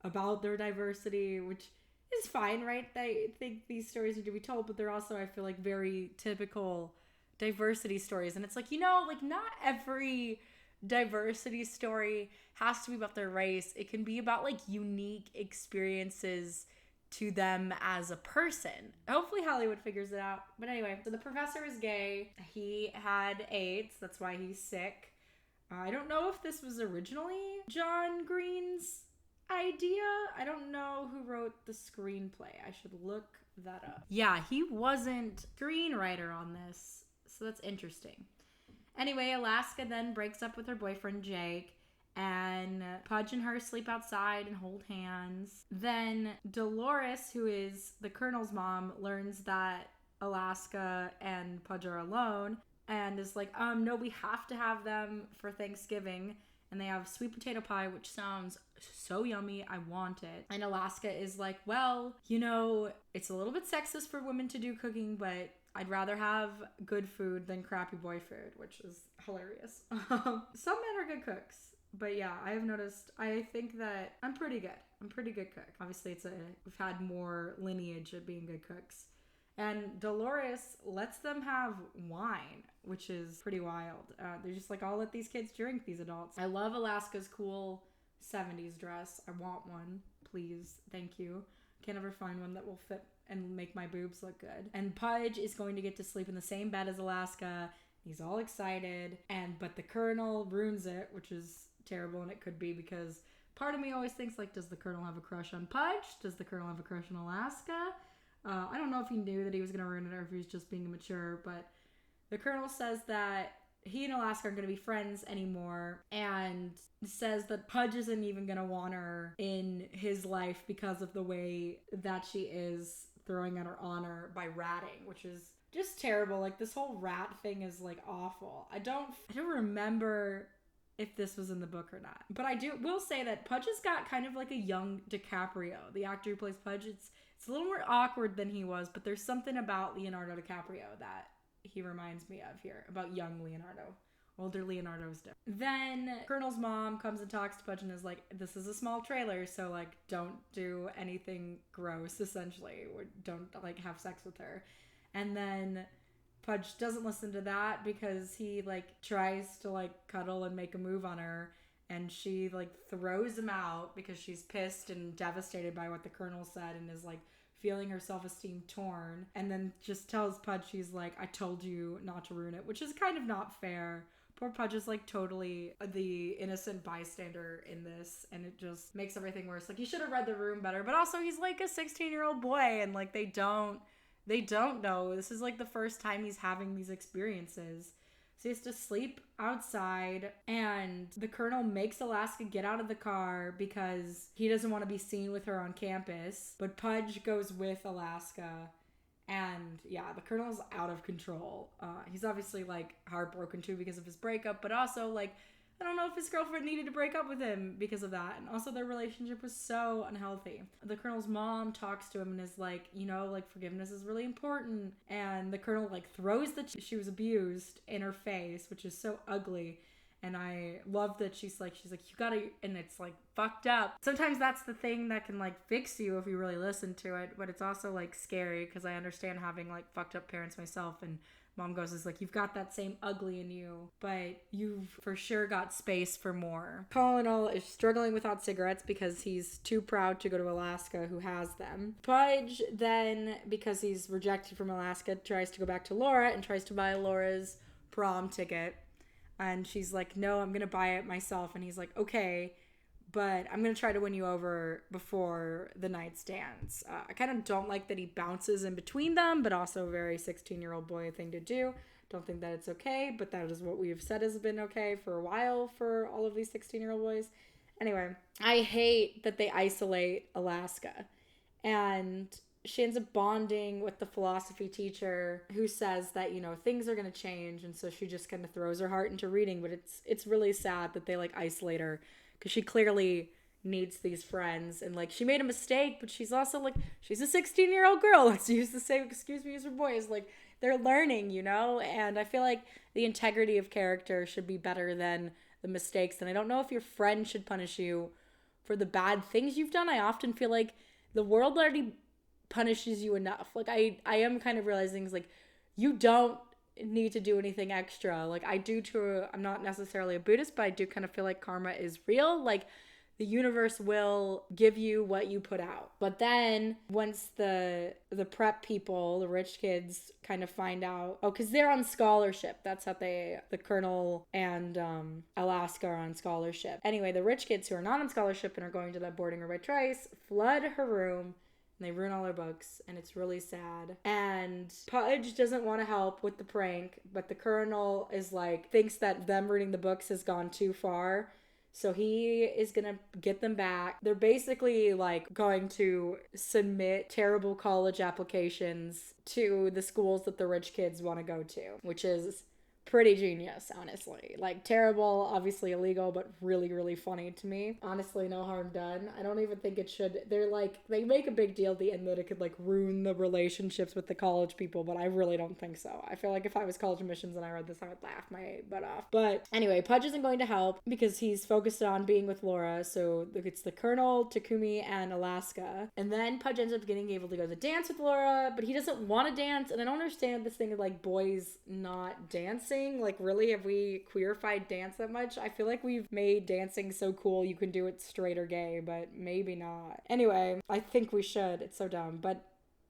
about their diversity, which is fine, right? I think these stories need to be told, but they're also, I feel like, very typical diversity stories. And it's like, like not every diversity story has to be about their race. It can be about like unique experiences to them as a person. Hopefully Hollywood figures it out. But anyway, so the professor is gay. He had AIDS. That's why he's sick. I don't know if this was originally John Green's idea. I don't know who wrote the screenplay. I should look that up. Yeah, he wasn't screenwriter on this, so that's interesting. Anyway, Alaska then breaks up with her boyfriend Jake, and Pudge and her sleep outside and hold hands. Then Dolores, who is the Colonel's mom, learns that Alaska and Pudge are alone and is like, no, we have to have them for Thanksgiving. And they have sweet potato pie, which sounds so yummy. I want it. And Alaska is like, well, it's a little bit sexist for women to do cooking, but I'd rather have good food than crappy boy food, which is hilarious. Some men are good cooks. But yeah, I have noticed, I think that I'm pretty good. I'm a pretty good cook. Obviously, we've had more lineage of being good cooks. And Dolores lets them have wine, which is pretty wild. They're just like, I'll let these kids drink, these adults. I love Alaska's cool 70s dress. I want one, please. Thank you. Can't ever find one that will fit and make my boobs look good. And Pudge is going to get to sleep in the same bed as Alaska. He's all excited. But the Colonel ruins it, which is terrible, and it could be because part of me always thinks, like, does the Colonel have a crush on Pudge? Does the Colonel have a crush on Alaska? I don't know if he knew that he was going to ruin it or if he was just being immature, but the Colonel says that he and Alaska aren't going to be friends anymore and says that Pudge isn't even going to want her in his life because of the way that she is throwing out her honor by ratting, which is just terrible. Like, this whole rat thing is, like, awful. I don't remember if this was in the book or not, but will say that Pudge has got kind of like a young DiCaprio. The actor who plays Pudge, it's a little more awkward than he was, but there's something about Leonardo DiCaprio that he reminds me of here, about young Leonardo. Older Leonardo's different. Then Colonel's mom comes and talks to Pudge and is like, this is a small trailer, so, like, don't do anything gross, essentially. Or don't, like, have sex with her. And then Pudge doesn't listen to that because he, like, tries to, like, cuddle and make a move on her. And she, like, throws him out because she's pissed and devastated by what the Colonel said and is, like, feeling her self-esteem torn. And then just tells Pudge, she's like, I told you not to ruin it, which is kind of not fair. Poor Pudge is, like, totally the innocent bystander in this, and it just makes everything worse. Like, he should have read the room better, but also he's, like, a 16-year-old boy, and, like, they don't know. This is, like, the first time he's having these experiences. So he has to sleep outside, and the Colonel makes Alaska get out of the car because he doesn't want to be seen with her on campus. But Pudge goes with Alaska, and yeah, the Colonel's out of control. He's obviously, like, heartbroken too because of his breakup, but also, like, I don't know if his girlfriend needed to break up with him because of that. And also their relationship was so unhealthy. The Colonel's mom talks to him and is like, like, forgiveness is really important. And the Colonel, like, throws that she was abused in her face, which is so ugly. And I love that she's like, you gotta, and it's, like, fucked up. Sometimes that's the thing that can, like, fix you if you really listen to it. But it's also, like, scary because I understand having, like, fucked up parents myself, and Mom goes, is like, you've got that same ugly in you, but you've for sure got space for more. Colonel is struggling without cigarettes because he's too proud to go to Alaska, who has them. Pudge then, because he's rejected from Alaska, tries to go back to Laura and tries to buy Laura's prom ticket. And she's like, no, I'm going to buy it myself. And he's like, okay, but I'm going to try to win you over before the night stands. I kind of don't like that he bounces in between them, but also a very 16-year-old boy thing to do. Don't think that it's okay, but that is what we've said has been okay for a while for all of these 16-year-old boys. Anyway, I hate that they isolate Alaska. And she ends up bonding with the philosophy teacher who says that, things are going to change. And so she just kind of throws her heart into reading. But it's really sad that they, like, isolate her, because she clearly needs these friends. And, like, she made a mistake, but she's also, like, she's a 16-year-old girl. Let's use the same excuse me as her boys. Like, they're learning, And I feel like the integrity of character should be better than the mistakes. And I don't know if your friend should punish you for the bad things you've done. I often feel like the world already punishes you enough. Like, I am kind of realizing, like, you don't need to do anything extra. Like, I'm not necessarily a Buddhist, but I do kind of feel like karma is real. Like, the universe will give you what you put out. But then once the prep people, the rich kids, kind of find out, because they're on scholarship. That's how the Colonel and Alaska are on scholarship. Anyway, the rich kids who are not on scholarship and are going to that boarding her by choice flood her room. And they ruin all her books, and it's really sad. And Pudge doesn't want to help with the prank, but the Colonel is like, thinks that them reading the books has gone too far. So he is going to get them back. They're basically like going to submit terrible college applications to the schools that the rich kids want to go to, which is pretty genius, honestly. Like, terrible, obviously illegal, but really, really funny to me. Honestly, no harm done. I don't even think it should. They're like, they make a big deal at the end that it could like ruin the relationships with the college people, but I really don't think so. I feel like if I was college admissions and I read this, I would laugh my butt off. But anyway, Pudge isn't going to help because he's focused on being with Laura. So it's the Colonel, Takumi, and Alaska. And then Pudge ends up getting able to go to the dance with Laura, but he doesn't want to dance. And I don't understand this thing of like boys not dancing. Like, really, have we queerified dance that much? I feel like we've made dancing so cool you can do it straight or gay, but maybe not. Anyway, I think we should. It's so dumb. But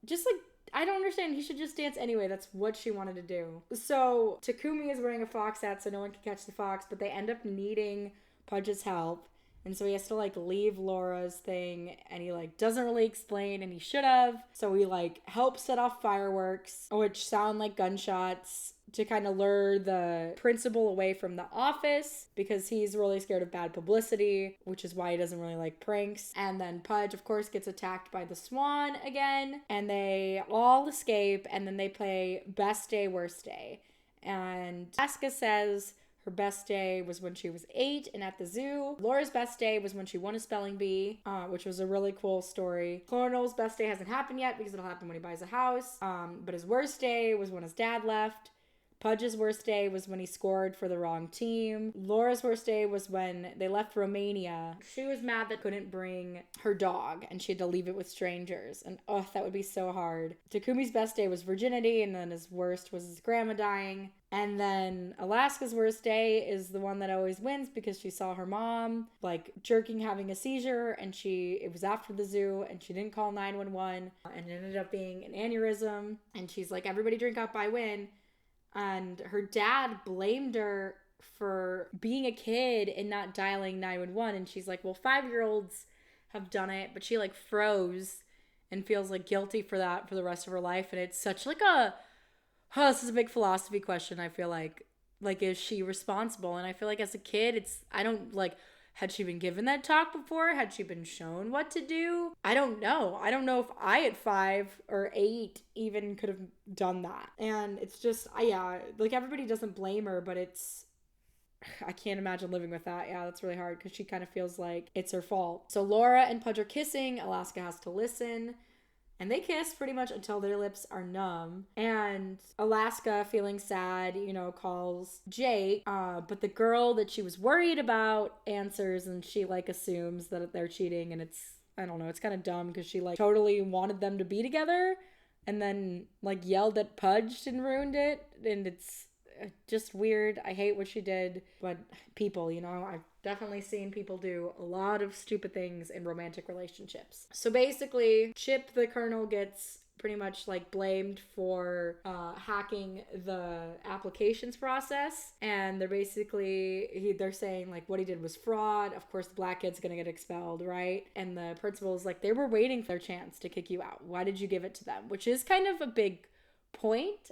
just like, I don't understand. He should just dance anyway. That's what she wanted to do. So Takumi is wearing a fox hat so no one can catch the fox, but they end up needing Pudge's help. And so he has to like leave Laura's thing, and he like doesn't really explain, and he should have. So he like helps set off fireworks, which sound like gunshots, to kind of lure the principal away from the office because he's really scared of bad publicity, which is why he doesn't really like pranks. And then Pudge, of course, gets attacked by the swan again, and they all escape, and then they play best day, worst day. And Alaska says her best day was when she was 8 and at the zoo. Laura's best day was when she won a spelling bee, which was a really cool story. Colonel's best day hasn't happened yet because it'll happen when he buys a house. But his worst day was when his dad left. Pudge's worst day was when he scored for the wrong team. Laura's worst day was when they left Romania. She was mad that couldn't bring her dog and she had to leave it with strangers. And that would be so hard. Takumi's best day was virginity, and then his worst was his grandma dying. And then Alaska's worst day is the one that always wins because she saw her mom like jerking, having a seizure, and it was after the zoo, and she didn't call 911, and it ended up being an aneurysm. And she's like, everybody drink up, I win. And her dad blamed her for being a kid and not dialing 911. And she's like, well, 5-year-olds have done it, but she like froze and feels like guilty for that for the rest of her life. And it's such like this is a big philosophy question. I feel like is she responsible? And I feel like as a kid, had she been given that talk before? Had she been shown what to do? I don't know. I don't know if I at 5 or 8 even could have done that. And it's just, everybody doesn't blame her, but I can't imagine living with that. Yeah, that's really hard because she kind of feels like it's her fault. So Laura and Pudge are kissing. Alaska has to listen. And they kiss pretty much until their lips are numb. And Alaska, feeling sad, calls Jake. But the girl that she was worried about answers, and she assumes that they're cheating. And I don't know, it's kind of dumb because she totally wanted them to be together and then yelled at Pudge and ruined it. And it's just weird. I hate what she did. But people, I've definitely seen people do a lot of stupid things in romantic relationships. So basically, Chip the Colonel gets pretty much blamed for hacking the applications process, and they're saying what he did was fraud. Of course the black kid's gonna get expelled, right? And the principal's they were waiting for their chance to kick you out. Why did you give it to them? Which is kind of a big point,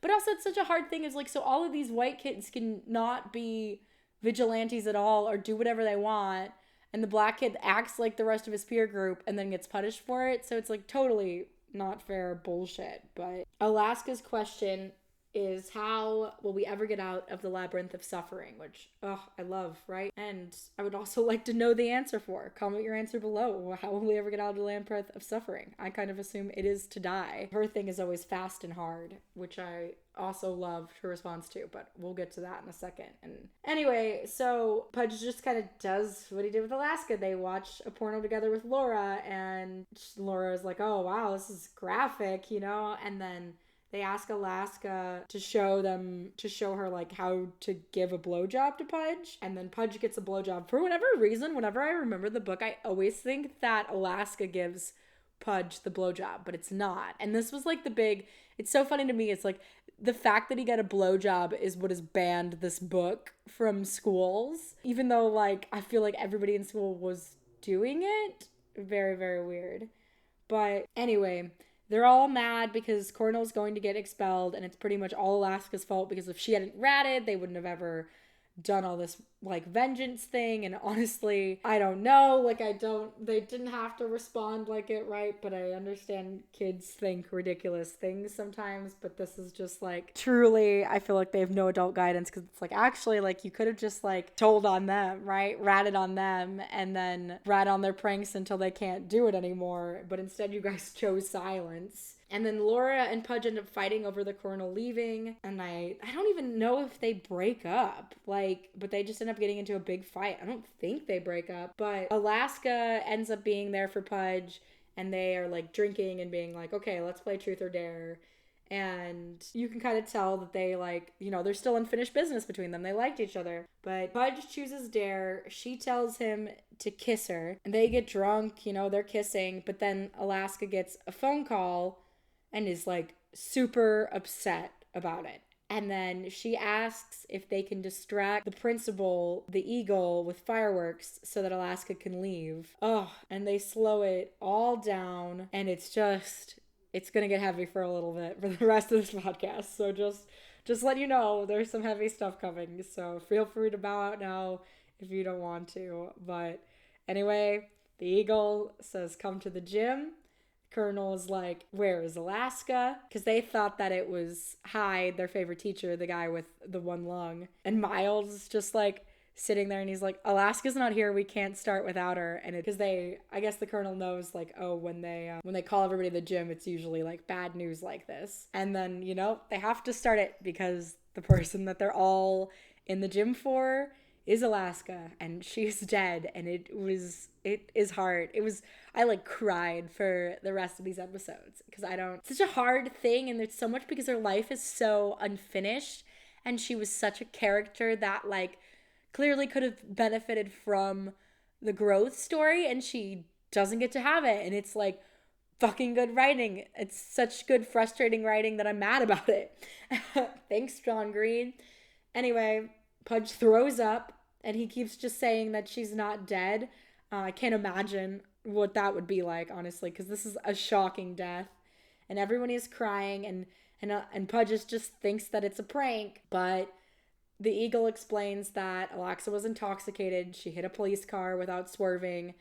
but also it's such a hard thing. Is so all of these white kids can not be vigilantes at all or do whatever they want, and the black kid acts like the rest of his peer group and then gets punished for it. So it's totally not fair bullshit. But Alaska's question is, how will we ever get out of the labyrinth of suffering? Which, I love, right? And I would also like to know the answer for. Comment your answer below. How will we ever get out of the labyrinth of suffering? I kind of assume it is to die. Her thing is always fast and hard, which I also loved her response to, but we'll get to that in a second. And anyway, so Pudge just kind of does what he did with Alaska. They watch a porno together with Laura, and Laura is like, oh wow, this is graphic, and then they ask Alaska to show her like how to give a blowjob to Pudge, and then Pudge gets a blowjob. For whatever reason, whenever I remember the book, I always think that Alaska gives Pudge the blowjob, but it's not. And this was like it's so funny to me. It's like the fact that he got a blowjob is what has banned this book from schools, even though like I feel like everybody in school was doing it. Very, very weird. But anyway, they're all mad because Cornell's going to get expelled, and it's pretty much all Alaska's fault, because if she hadn't ratted, they wouldn't have ever done all this like vengeance thing. And honestly, I don't know, like they didn't have to respond like it, right? But I understand kids think ridiculous things sometimes, but this is just like truly, I feel like they have no adult guidance, because it's like actually like you could have just like told on them, right? Ratted on them and then rat on their pranks until they can't do it anymore, but instead you guys chose silence. And then Laura and Pudge end up fighting over the Colonel leaving. And I don't even know if they break up. Like, but they just end up getting into a big fight. I don't think they break up. But Alaska ends up being there for Pudge. And they are like drinking and being like, okay, let's play truth or dare. And you can kind of tell that they like, there's still unfinished business between them. They liked each other. But Pudge chooses dare. She tells him to kiss her. And they get drunk, they're kissing. But then Alaska gets a phone call and is like super upset about it. And then she asks if they can distract the principal, the Eagle, with fireworks so that Alaska can leave. Oh, and they slow it all down, and it's gonna get heavy for a little bit for the rest of this podcast. So just let you know, there's some heavy stuff coming. So feel free to bow out now if you don't want to. But anyway, the Eagle says, come to the gym. Colonel is like, where is Alaska? Because they thought that it was Hyde, their favorite teacher, the guy with the one lung. And Miles is just like sitting there, and he's like, Alaska's not here. We can't start without her. And because I guess the Colonel knows like, oh, when they call everybody to the gym, it's usually like bad news like this. And then, they have to start it because the person that they're all in the gym for is Alaska, and she's dead. And it is hard. I like cried for the rest of these episodes because it's such a hard thing, and it's so much because her life is so unfinished, and she was such a character that like clearly could have benefited from the growth story, and she doesn't get to have it. And it's like fucking good writing. It's such good frustrating writing that I'm mad about it. Thanks, John Green. Anyway, Pudge throws up, and he keeps just saying that she's not dead. I can't imagine what that would be like, honestly, because this is a shocking death. And everyone is crying, and Pudge just thinks that it's a prank. But the Eagle explains that Alexa was intoxicated. She hit a police car without swerving,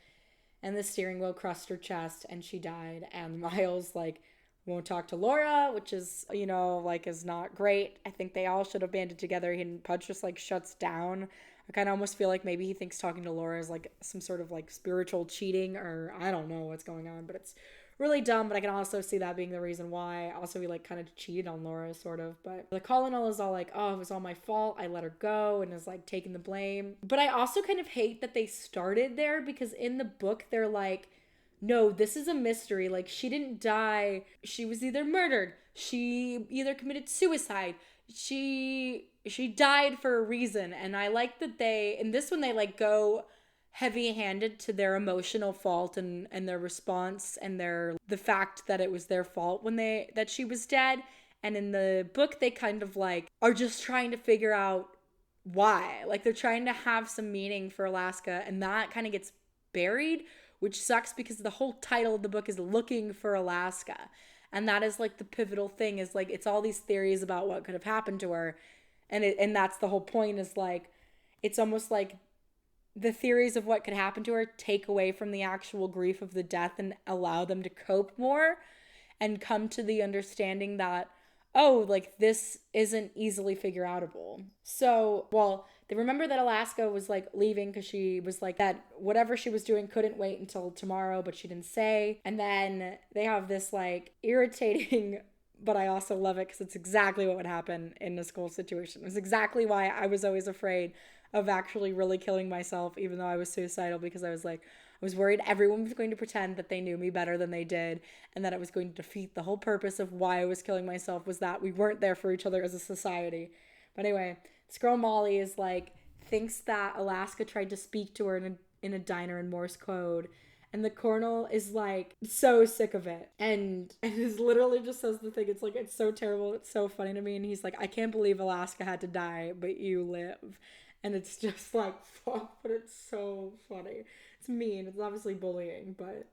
and the steering wheel crushed her chest, and she died. And Miles, like, won't talk to Laura, which is, is not great. I think they all should have banded together, and Pudge just, like, shuts down. I kind of almost feel like maybe he thinks talking to Laura is, like, some sort of, like, spiritual cheating, or I don't know what's going on, but it's really dumb. But I can also see that being the reason why. Also, he, like, kind of cheated on Laura, sort of. But the colonel is all like, oh, it was all my fault. I let her go, and is, like, taking the blame. But I also kind of hate that they started there, because in the book, they're like, no, this is a mystery. Like, she didn't die. She was either murdered. She either committed suicide. She died for a reason. And I like that in this one, they like go heavy-handed to their emotional fault and their response and the fact that it was their fault that she was dead. And in the book, they kind of like are just trying to figure out why. Like, they're trying to have some meaning for Alaska, and that kind of gets buried, which sucks because the whole title of the book is Looking for Alaska. And that is like the pivotal thing, is like it's all these theories about what could have happened to her. And that's the whole point, is like it's almost like the theories of what could happen to her take away from the actual grief of the death and allow them to cope more and come to the understanding that, oh, like this isn't easily figure outable. So, well, they remember that Alaska was like leaving because she was like that whatever she was doing couldn't wait until tomorrow, but she didn't say. And then they have this like irritating, but I also love it because it's exactly what would happen in a school situation. It's exactly why I was always afraid of actually really killing myself, even though I was suicidal, because I was worried everyone was going to pretend that they knew me better than they did, and that it was going to defeat the whole purpose of why I was killing myself, was that we weren't there for each other as a society. But anyway, this girl Molly is like, thinks that Alaska tried to speak to her in a diner in Morse code. And the colonel is like so sick of it. And is literally just says the thing. It's like, it's so terrible. It's so funny to me. And he's like, I can't believe Alaska had to die, but you live. And it's just like, fuck, but it's so funny. It's mean. It's obviously bullying, but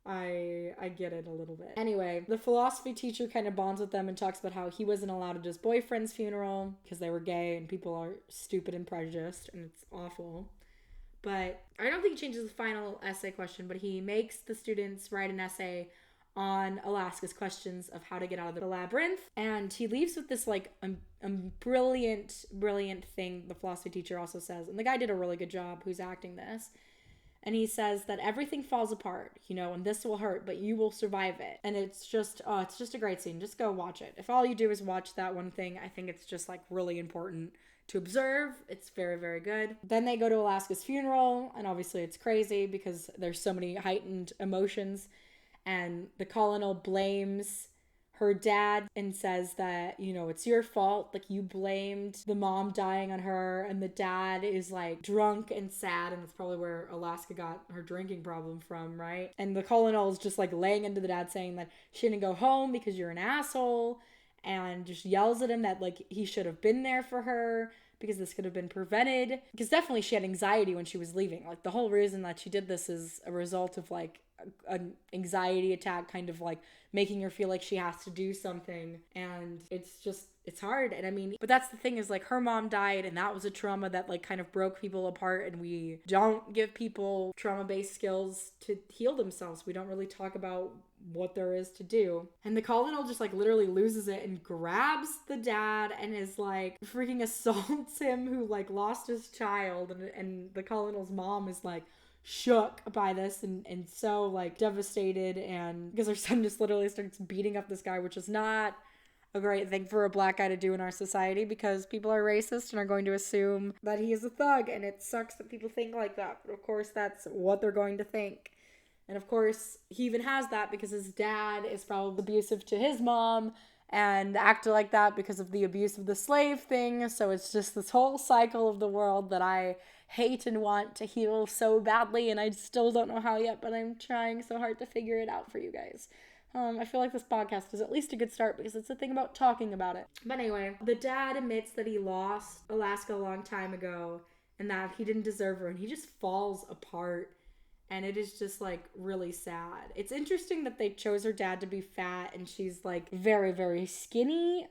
I get it a little bit. Anyway, the philosophy teacher kind of bonds with them and talks about how he wasn't allowed at his boyfriend's funeral because they were gay and people are stupid and prejudiced, and it's awful. But I don't think he changes the final essay question, but he makes the students write an essay on Alaska's questions of how to get out of the labyrinth. And he leaves with this like brilliant thing the philosophy teacher also says. And the guy did a really good job who's acting this. And he says that everything falls apart, you know, and this will hurt, but you will survive it. And it's just a great scene. Just go watch it. If all you do is watch that one thing, I think it's just like really important to observe. It's very, very good. Then they go to Alaska's funeral, and obviously it's crazy because there's so many heightened emotions. And the colonel blames her dad and says that, you know, it's your fault. Like, you blamed the mom dying on her, and the dad is like drunk and sad, and that's probably where Alaska got her drinking problem from, right? And the colonel is just like laying into the dad, saying that she didn't go home because you're an asshole, and just yells at him that like he should have been there for her because this could have been prevented. Because definitely she had anxiety when she was leaving. Like, the whole reason that she did this is a result of like an anxiety attack, kind of like making her feel like she has to do something. And it's hard. And I mean, but that's the thing, is like her mom died, and that was a trauma that like kind of broke people apart, and we don't give people trauma-based skills to heal themselves. We don't really talk about what there is to do. And the colonel just like literally loses it and grabs the dad and is like freaking assaults him, who like lost his child. And the colonel's mom is like shook by this and so like devastated, and because her son just literally starts beating up this guy, which is not a great thing for a black guy to do in our society, because people are racist and are going to assume that he is a thug, and it sucks that people think like that, but of course that's what they're going to think. And of course he even has that because his dad is probably abusive to his mom and acted like that because of the abuse of the slave thing. So it's just this whole cycle of the world that I hate and want to heal so badly, and I still don't know how yet, but I'm trying so hard to figure it out for you guys. I feel like this podcast is at least a good start because it's a thing about talking about it. But anyway, the dad admits that he lost Alaska a long time ago and that he didn't deserve her, and he just falls apart. And it is just like really sad. It's interesting that they chose her dad to be fat, and she's like very, very skinny,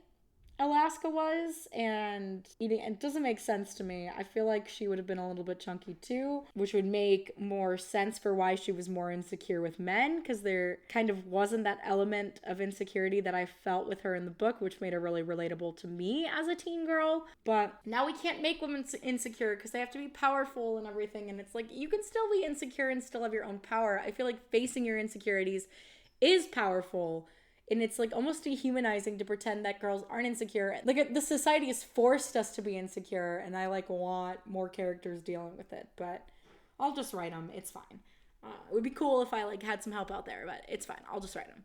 Alaska was, and eating, it doesn't make sense to me. I feel like she would have been a little bit chunky too, which would make more sense for why she was more insecure with men, because there kind of wasn't that element of insecurity that I felt with her in the book, which made her really relatable to me as a teen girl. But now we can't make women insecure because they have to be powerful and everything, and it's like, you can still be insecure and still have your own power. I feel like facing your insecurities is powerful. And it's like almost dehumanizing to pretend that girls aren't insecure. Like, the society has forced us to be insecure, and I like want more characters dealing with it. But I'll just write them. It's fine. It would be cool if I like had some help out there, but it's fine. I'll just write them.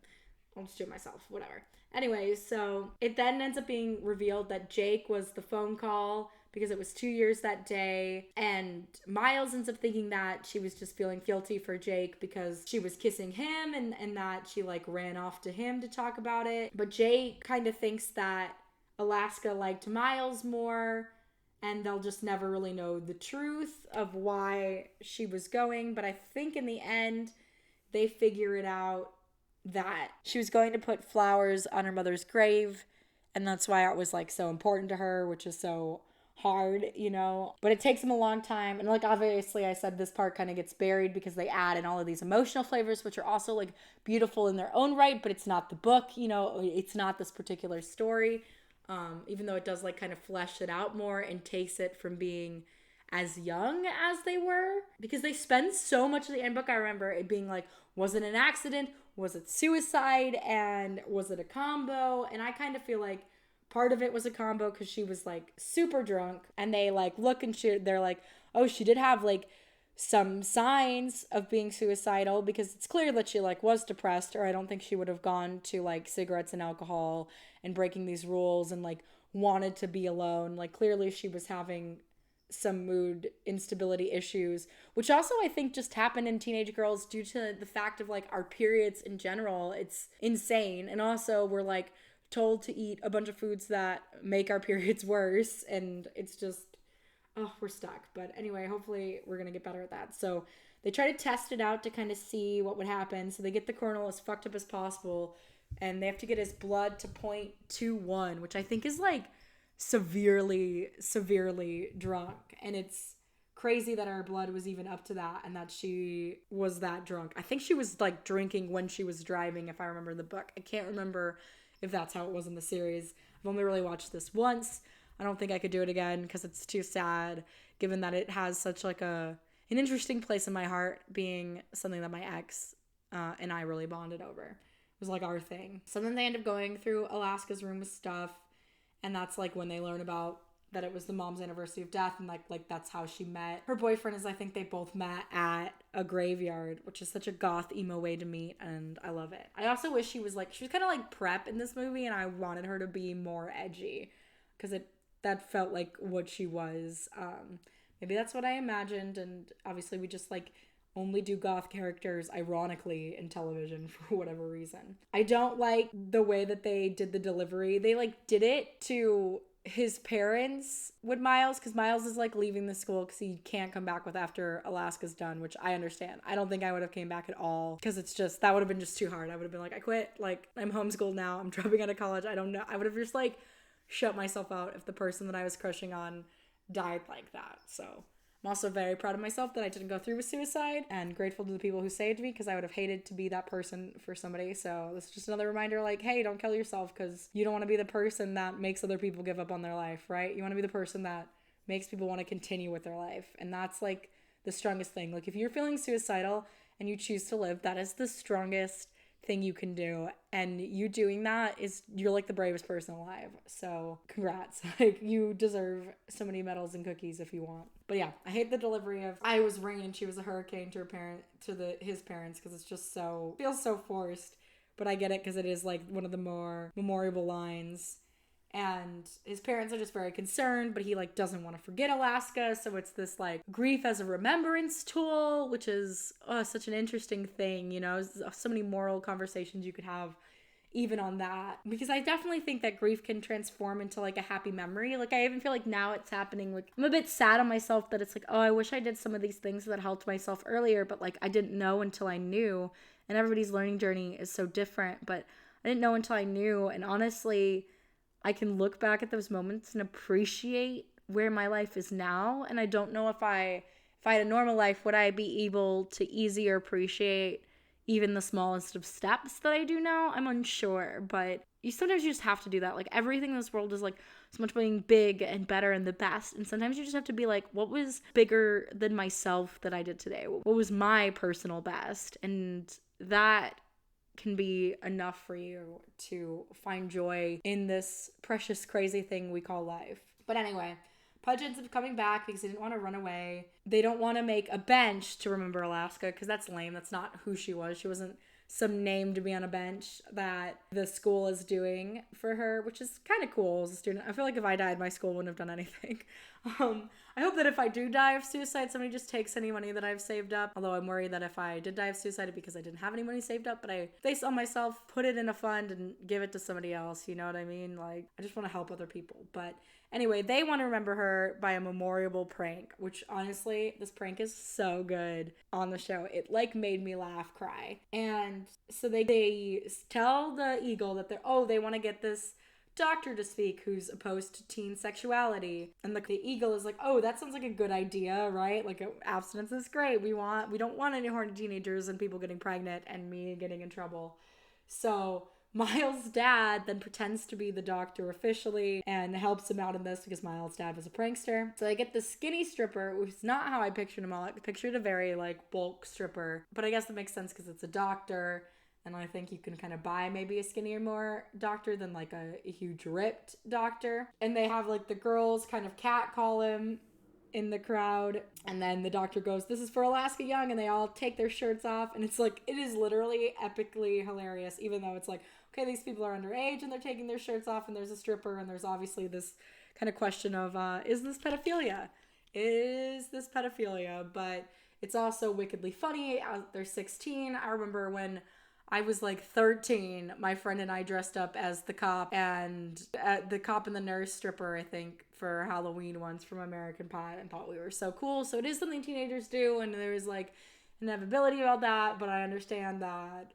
I'll just do it myself. Whatever. Anyway, so it then ends up being revealed that Jake was the phone call because it was 2 years that day, and Miles ends up thinking that she was just feeling guilty for Jake because she was kissing him, and that she like ran off to him to talk about it. But Jake kind of thinks that Alaska liked Miles more, and they'll just never really know the truth of why she was going. But I think in the end they figure it out that she was going to put flowers on her mother's grave, and that's why it was like so important to her, which is so hard, you know. But it takes them a long time, and like obviously I said, this part kind of gets buried because they add in all of these emotional flavors, which are also like beautiful in their own right, but it's not the book, you know. It's not this particular story, even though it does like kind of flesh it out more and takes it from being as young as they were, because they spend so much of the end book. I remember it being like, was it an accident, was it suicide, and was it a combo? And I kind of feel like part of it was a combo because she was like super drunk, and they like look and they're like, oh, she did have like some signs of being suicidal, because it's clear that she like was depressed, or I don't think she would have gone to like cigarettes and alcohol and breaking these rules and like wanted to be alone. Like clearly she was having some mood instability issues, which also I think just happen in teenage girls due to the fact of like our periods in general. It's insane. And also we're like told to eat a bunch of foods that make our periods worse, and it's just, oh, we're stuck. But anyway, hopefully we're gonna get better at that. So they try to test it out to kind of see what would happen. So they get the colonel as fucked up as possible, and they have to get his blood to 0.21, which I think is like severely drunk. And it's crazy that our blood was even up to that and that she was that drunk. I think she was like drinking when she was driving, if I remember the book. I can't remember if that's how it was in the series. I've only really watched this once. I don't think I could do it again because it's too sad, given that it has such like an interesting place in my heart, being something that my ex and I really bonded over. It was like our thing. So then they end up going through Alaska's room with stuff, and that's like when they learn about that it was the mom's anniversary of death, and like that's how she met her boyfriend. Is I think they both met at a graveyard, which is such a goth emo way to meet, and I love it. I also wish she was kind of like prep in this movie, and I wanted her to be more edgy because that felt like what she was. Maybe that's what I imagined, and obviously we just like only do goth characters ironically in television for whatever reason. I don't like the way that they did the delivery. They like did it to his parents with Miles, because Miles is like leaving the school because he can't come back with after Alaska's done, which I understand. I don't think I would have came back at all because it's just, that would have been just too hard. I would have been like, I quit, like I'm homeschooled now, I'm dropping out of college, I don't know. I would have just like shut myself out if the person that I was crushing on died like that. So I'm also very proud of myself that I didn't go through with suicide, and grateful to the people who saved me, because I would have hated to be that person for somebody. So this is just another reminder, like, hey, don't kill yourself, because you don't want to be the person that makes other people give up on their life, right? You want to be the person that makes people want to continue with their life. And that's like the strongest thing. Like if you're feeling suicidal and you choose to live, that is the strongest thing you can do, and you doing that is, you're like the bravest person alive. So congrats. Like you deserve so many medals and cookies if you want. But yeah, I hate the delivery of I was rain and she was a hurricane to his parents, because it's just feels so forced. But I get it, because it is like one of the more memorable lines. And his parents are just very concerned, but he like doesn't want to forget Alaska. So it's this like grief as a remembrance tool, which is such an interesting thing, you know, so many moral conversations you could have even on that, because I definitely think that grief can transform into like a happy memory. Like I even feel like now it's happening. Like I'm a bit sad on myself that it's like, oh, I wish I did some of these things that helped myself earlier, but like I didn't know until I knew. And everybody's learning journey is so different, but I didn't know until I knew. And honestly, I can look back at those moments and appreciate where my life is now. And I don't know if I had a normal life, would I be able to easier appreciate even the smallest of steps that I do now? I'm unsure, but sometimes you just have to do that. Like everything in this world is like so much being big and better and the best. And sometimes you just have to be like, what was bigger than myself that I did today? What was my personal best? And that can be enough for you to find joy in this precious, crazy thing we call life. But anyway, Pudge ends up coming back because he didn't want to run away. They don't want to make a bench to remember Alaska, because that's lame. That's not who she was. She wasn't some name to be on a bench that the school is doing for her, which is kind of cool as a student. I feel like if I died, my school wouldn't have done anything. I hope that if I do die of suicide, somebody just takes any money that I've saved up. Although I'm worried that if I did die of suicide, it's because I didn't have any money saved up, but I based on myself, put it in a fund and give it to somebody else. You know what I mean? Like, I just want to help other people. But anyway, they want to remember her by a memorable prank, which honestly, this prank is so good on the show. It like made me laugh, cry. And so they tell the Eagle that they want to get this doctor to speak who's opposed to teen sexuality. And the Eagle is like, oh, that sounds like a good idea, right? Like abstinence is great. We don't want any horny teenagers and people getting pregnant and me getting in trouble. So Miles' dad then pretends to be the doctor officially and helps him out in this because Miles' dad was a prankster. So they get the skinny stripper, which is not how I pictured him. I pictured a very like bulk stripper, but I guess that makes sense because it's a doctor. And I think you can kind of buy maybe a skinnier more doctor than like a huge ripped doctor. And they have like the girls kind of catcall him in the crowd. And then the doctor goes, "This is for Alaska Young," and they all take their shirts off. And it's like, it is literally epically hilarious, even though it's like, okay, these people are underage and they're taking their shirts off and there's a stripper and there's obviously this kind of question of, is this pedophilia? Is this pedophilia? But it's also wickedly funny. They're 16. I remember when I was like 13, my friend and I dressed up as the cop and the cop and the nurse stripper, I think, for Halloween once from American Pie, and thought we were so cool. So it is something teenagers do, and there's like inevitability about that, but I understand that,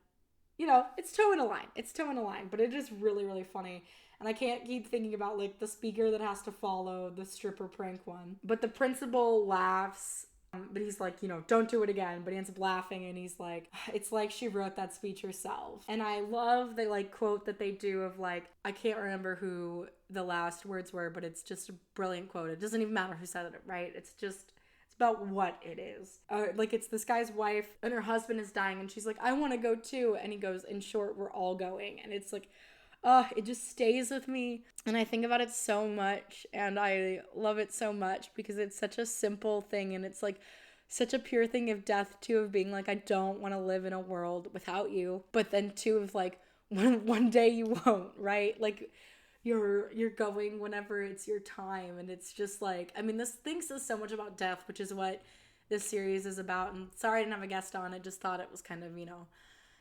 you know, it's toeing a line. It's toeing a line, but it is really, really funny. And I can't keep thinking about like the speaker that has to follow the stripper prank one. But the principal laughs, but he's like, you know, don't do it again. But he ends up laughing and he's like, it's like she wrote that speech herself. And I love the like quote that they do of like, I can't remember who the last words were, but it's just a brilliant quote. It doesn't even matter who said it, right? It's just, it's about what it is. Like it's this guy's wife and her husband is dying and she's like, I want to go too. And he goes, in short, we're all going. And it's like, it just stays with me. And I think about it so much and I love it so much because it's such a simple thing and it's like such a pure thing of death too, of being like, I don't want to live in a world without you. But then too of like, one day you won't, right? Like you're going whenever it's your time. And it's just like, I mean, this thing says so much about death, which is what this series is about. And sorry I didn't have a guest on. I just thought it was kind of, you know,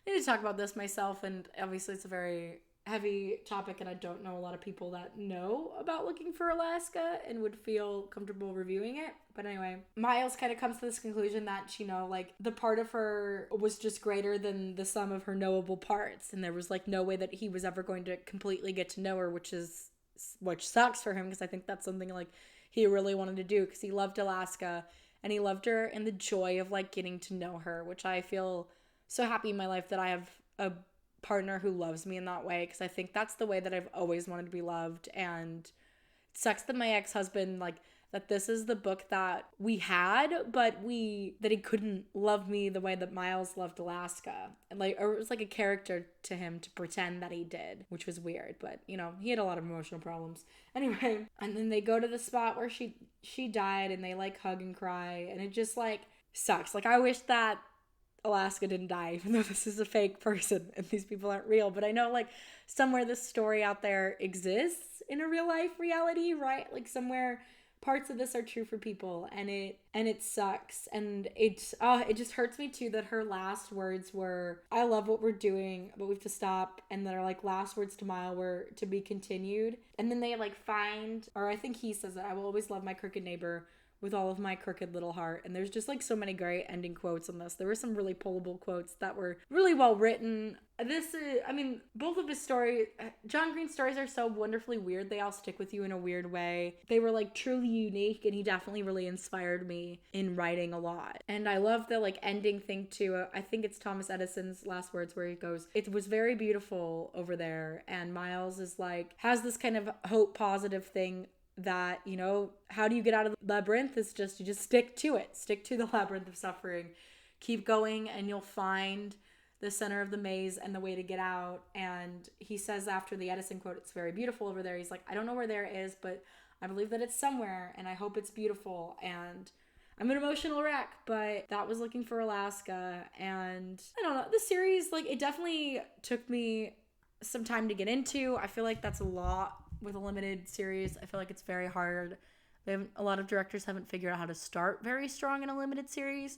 I need to talk about this myself. And obviously it's a very heavy topic and I don't know a lot of people that know about Looking for Alaska and would feel comfortable reviewing it. But anyway, Miles kind of comes to this conclusion that, you know, like the part of her was just greater than the sum of her knowable parts, and there was like no way that he was ever going to completely get to know her, which sucks for him because I think that's something like he really wanted to do because he loved Alaska and he loved her and the joy of like getting to know her, which I feel so happy in my life that I have a partner who loves me in that way, because I think that's the way that I've always wanted to be loved. And it sucks that my ex-husband, like, that this is the book that we had, but that he couldn't love me the way that Miles loved Alaska. And like, or it was like a character to him to pretend that he did, which was weird, but you know, he had a lot of emotional problems. Anyway, and then they go to the spot where she died and they like hug and cry, and it just like sucks. Like I wish that Alaska didn't die, even though this is a fake person and these people aren't real. But I know like somewhere this story out there exists in a real life reality, right? Like somewhere parts of this are true for people, and it sucks. And it just hurts me too that her last words were, I love what we're doing, but we have to stop. And their like last words to Mile were to be continued. And then they like find, or I think he says that, I will always love my crooked neighbor with all of my crooked little heart. And there's just like so many great ending quotes on this. There were some really pullable quotes that were really well written. This is, I mean, both of his stories, John Green's stories are so wonderfully weird. They all stick with you in a weird way. They were like truly unique, and he definitely really inspired me in writing a lot. And I love the like ending thing too. I think it's Thomas Edison's last words where he goes, it was very beautiful over there. And Miles is like, has this kind of hope positive thing that, you know, how do you get out of the labyrinth? Is just, you just stick to it. Stick to the labyrinth of suffering. Keep going and you'll find the center of the maze and the way to get out. And he says after the Edison quote, it's very beautiful over there. He's like, I don't know where there is, but I believe that it's somewhere and I hope it's beautiful. And I'm an emotional wreck, but that was Looking for Alaska. And I don't know, the series, like it definitely took me some time to get into. I feel like that's a lot with a limited series. I feel like it's very hard. A lot of directors haven't figured out how to start very strong in a limited series.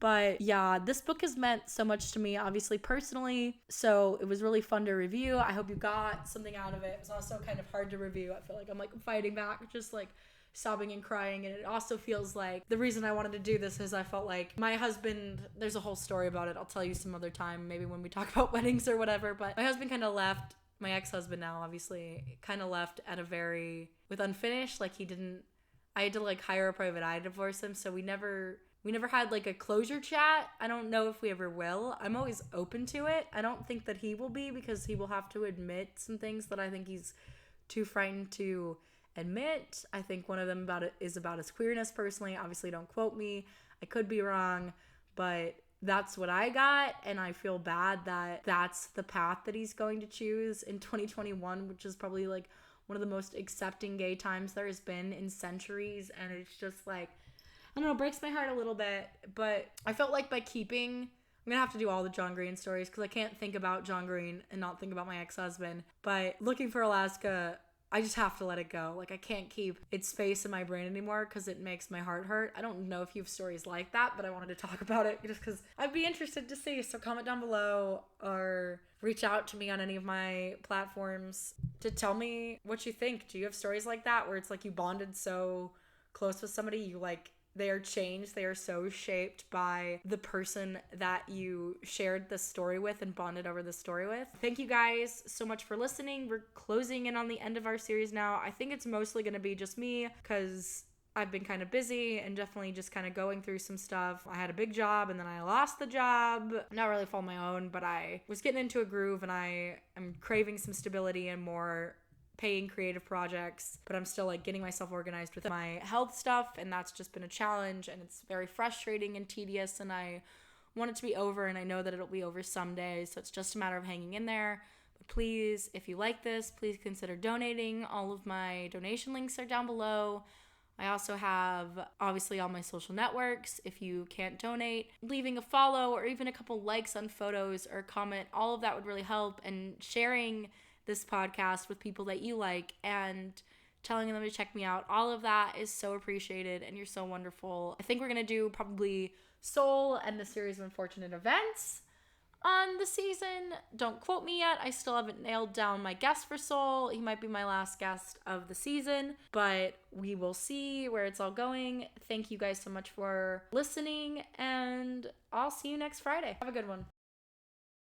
But yeah, this book has meant so much to me, obviously personally. So it was really fun to review. I hope you got something out of it. It was also kind of hard to review. I feel like I'm like fighting back, just like sobbing and crying. And it also feels like the reason I wanted to do this is I felt like my husband, there's a whole story about it. I'll tell you some other time, maybe when we talk about weddings or whatever. But my husband kind of left. My ex-husband now, obviously, kind of left at with unfinished. Like I had to like hire a private eye to divorce him. So we never had like a closure chat. I don't know if we ever will. I'm always open to it. I don't think that he will be, because he will have to admit some things that I think he's too frightened to admit. I think one of them is about his queerness personally. Obviously, don't quote me. I could be wrong, but that's what I got, and I feel bad that that's the path that he's going to choose in 2021, which is probably like one of the most accepting gay times there has been in centuries. And it's just like, I don't know, it breaks my heart a little bit. But I felt like by keeping, I'm gonna have to do all the John Green stories because I can't think about John Green and not think about my ex-husband. But Looking for Alaska, I just have to let it go. Like, I can't keep its space in my brain anymore because it makes my heart hurt. I don't know if you have stories like that, but I wanted to talk about it just because I'd be interested to see. So comment down below or reach out to me on any of my platforms to tell me what you think. Do you have stories like that where it's like you bonded so close with somebody, you like, they are changed. They are so shaped by the person that you shared the story with and bonded over the story with. Thank you guys so much for listening. We're closing in on the end of our series now. I think it's mostly going to be just me because I've been kind of busy and definitely just kind of going through some stuff. I had a big job and then I lost the job. Not really for my own, but I was getting into a groove and I am craving some stability and more paying creative projects, but I'm still like getting myself organized with my health stuff, and that's just been a challenge, and it's very frustrating and tedious, and I want it to be over, and I know that it'll be over someday, so it's just a matter of hanging in there. But please, if you like this, please consider donating. All of my donation links are down below. I also have obviously all my social networks. If you can't donate, leaving a follow or even a couple likes on photos or comment, all of that would really help, and sharing this podcast with people that you like and telling them to check me out. All of that is so appreciated, and you're so wonderful. I think we're going to do probably Soul and the Series of Unfortunate Events on the season. Don't quote me yet. I still haven't nailed down my guest for Soul. He might be my last guest of the season, but we will see where it's all going. Thank you guys so much for listening, and I'll see you next Friday. Have a good one.